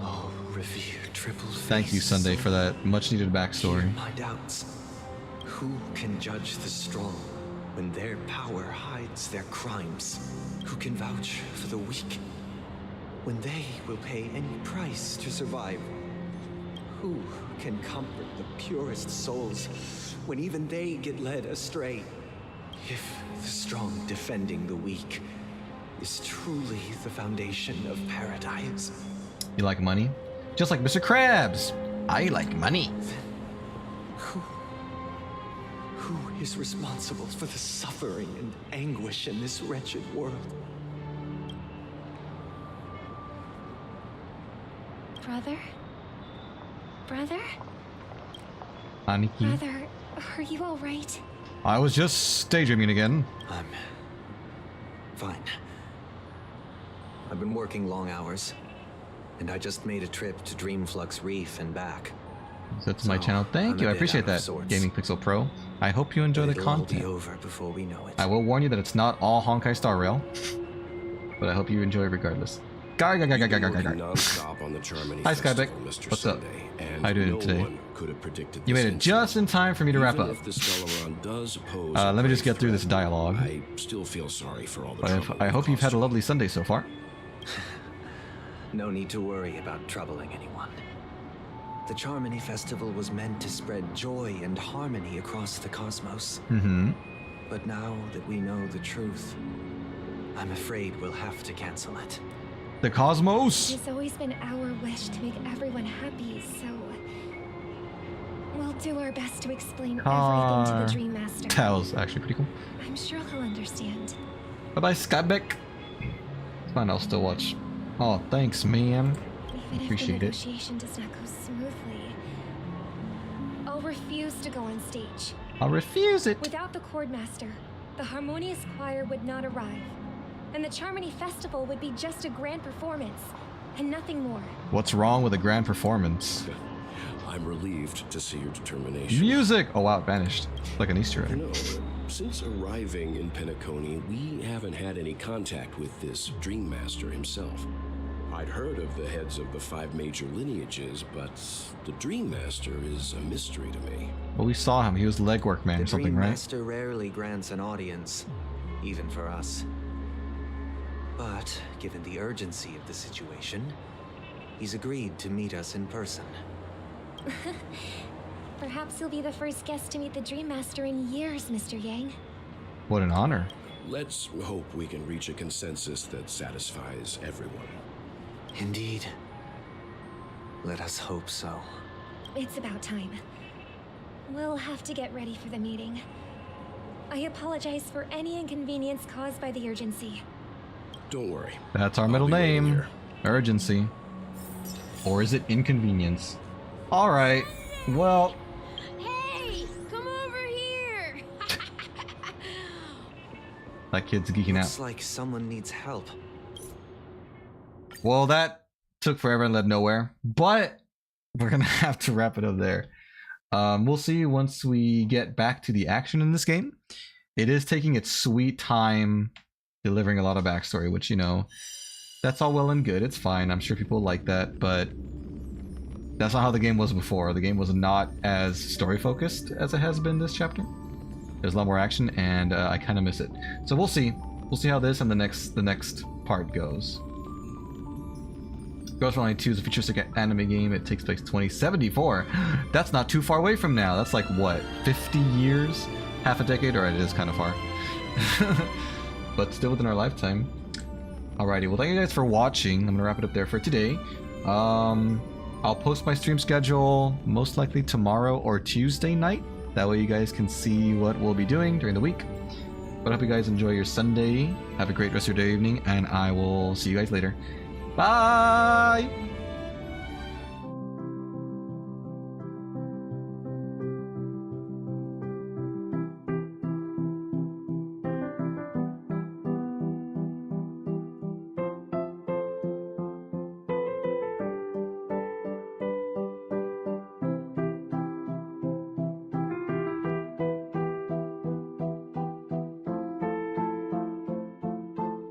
Speaker 5: Oh, revered triple face.
Speaker 1: Thank you, Sunday, for that much-needed backstory.
Speaker 5: Hear my doubts. Who can judge the strong when their power hides their crimes? Who can vouch for the weak when they will pay any price to survive? Who can comfort the purest souls when even they get led astray? If the strong defending the weak is truly the foundation of paradise.
Speaker 1: You like money? Just like Mr. Krabs. I like money.
Speaker 5: Who is responsible for the suffering and anguish in this wretched world?
Speaker 3: Brother? Brother?
Speaker 1: Aniki?
Speaker 3: Brother, are you all right?
Speaker 1: I was just daydreaming again.
Speaker 5: I'm fine. I've been working long hours, and I just made a trip to Dreamflux Reef and back.
Speaker 1: So to my channel. Thank you. I appreciate that, Gaming Pixel Pro. I hope you enjoy the content.
Speaker 5: It'll all be over before we know it.
Speaker 1: I will warn you that it's not all Honkai Star Rail, but I hope you enjoy regardless. Hi, Skybeck. What's up? How you doing today? You made it just in time for me to wrap up. Let me just get through this dialogue.
Speaker 8: I still feel sorry for all the
Speaker 1: I hope you've had a lovely Sunday so far.
Speaker 5: No need to worry about troubling anyone. The Charmony Festival was meant to spread joy and harmony across the cosmos. But now that we know the truth, I'm afraid we'll have to cancel it.
Speaker 1: The cosmos?
Speaker 3: It's always been our wish to make everyone happy, so we'll do our best to explain everything to the Dream Master.
Speaker 1: That was actually pretty cool.
Speaker 3: I'm sure he'll understand.
Speaker 1: Bye-bye, Skybeck. It's fine, I'll still watch. Oh, thanks, man.
Speaker 3: Even
Speaker 1: Appreciate
Speaker 3: if the negotiation does not go smoothly, I'll refuse to go on stage.
Speaker 1: I'll refuse it.
Speaker 3: Without the Chord Master, the Harmonious Choir would not arrive, and the Charmony Festival would be just a grand performance, and nothing more.
Speaker 1: What's wrong with a grand performance?
Speaker 8: I'm relieved to see your determination.
Speaker 1: Music! Oh wow, it vanished. Like an Easter egg.
Speaker 8: You know, since arriving in Penacony, we haven't had any contact with this Dream Master himself. I'd heard of the heads of the 5 major lineages, but the Dream Master is a mystery to me.
Speaker 1: Well, we saw him. He was legwork man or something, right?
Speaker 5: The Dream Master rarely grants an audience, even for us. But, given the urgency of the situation, he's agreed to meet us in person.
Speaker 3: Perhaps you'll be the first guest to meet the Dream Master in years, Mr. Yang.
Speaker 1: What an honor.
Speaker 8: Let's hope we can reach a consensus that satisfies everyone.
Speaker 5: Indeed. Let us hope so.
Speaker 3: It's about time. We'll have to get ready for the meeting. I apologize for any inconvenience caused by the urgency.
Speaker 8: Don't worry.
Speaker 1: That's our middle name. Urgency. Or is it inconvenience? Alright. Well...
Speaker 12: Hey! Come over here!
Speaker 1: That kid's geeking out.
Speaker 5: Looks like someone needs help.
Speaker 1: Well, that took forever and led nowhere. But we're gonna have to wrap it up there. We'll see once we get back to the action in this game. It is taking its sweet time delivering a lot of backstory, which, you know, that's all well and good. It's fine. I'm sure people like that, but that's not how the game was before. The game was not as story focused as it has been this chapter. There's a lot more action, and I kind of miss it. So we'll see. We'll see how this and the next part goes. Ghost Runner 2 is a futuristic anime game. It takes place 2074. That's not too far away from now. That's like, what, 50 years? Half a decade? Alright, it is kind of far. But still within our lifetime. Alrighty, well, thank you guys for watching. I'm gonna wrap it up there for today. I'll post my stream schedule most likely tomorrow or Tuesday night. That way you guys can see what we'll be doing during the week. But I hope you guys enjoy your Sunday. Have a great rest of your day, evening, and I will see you guys later. Bye!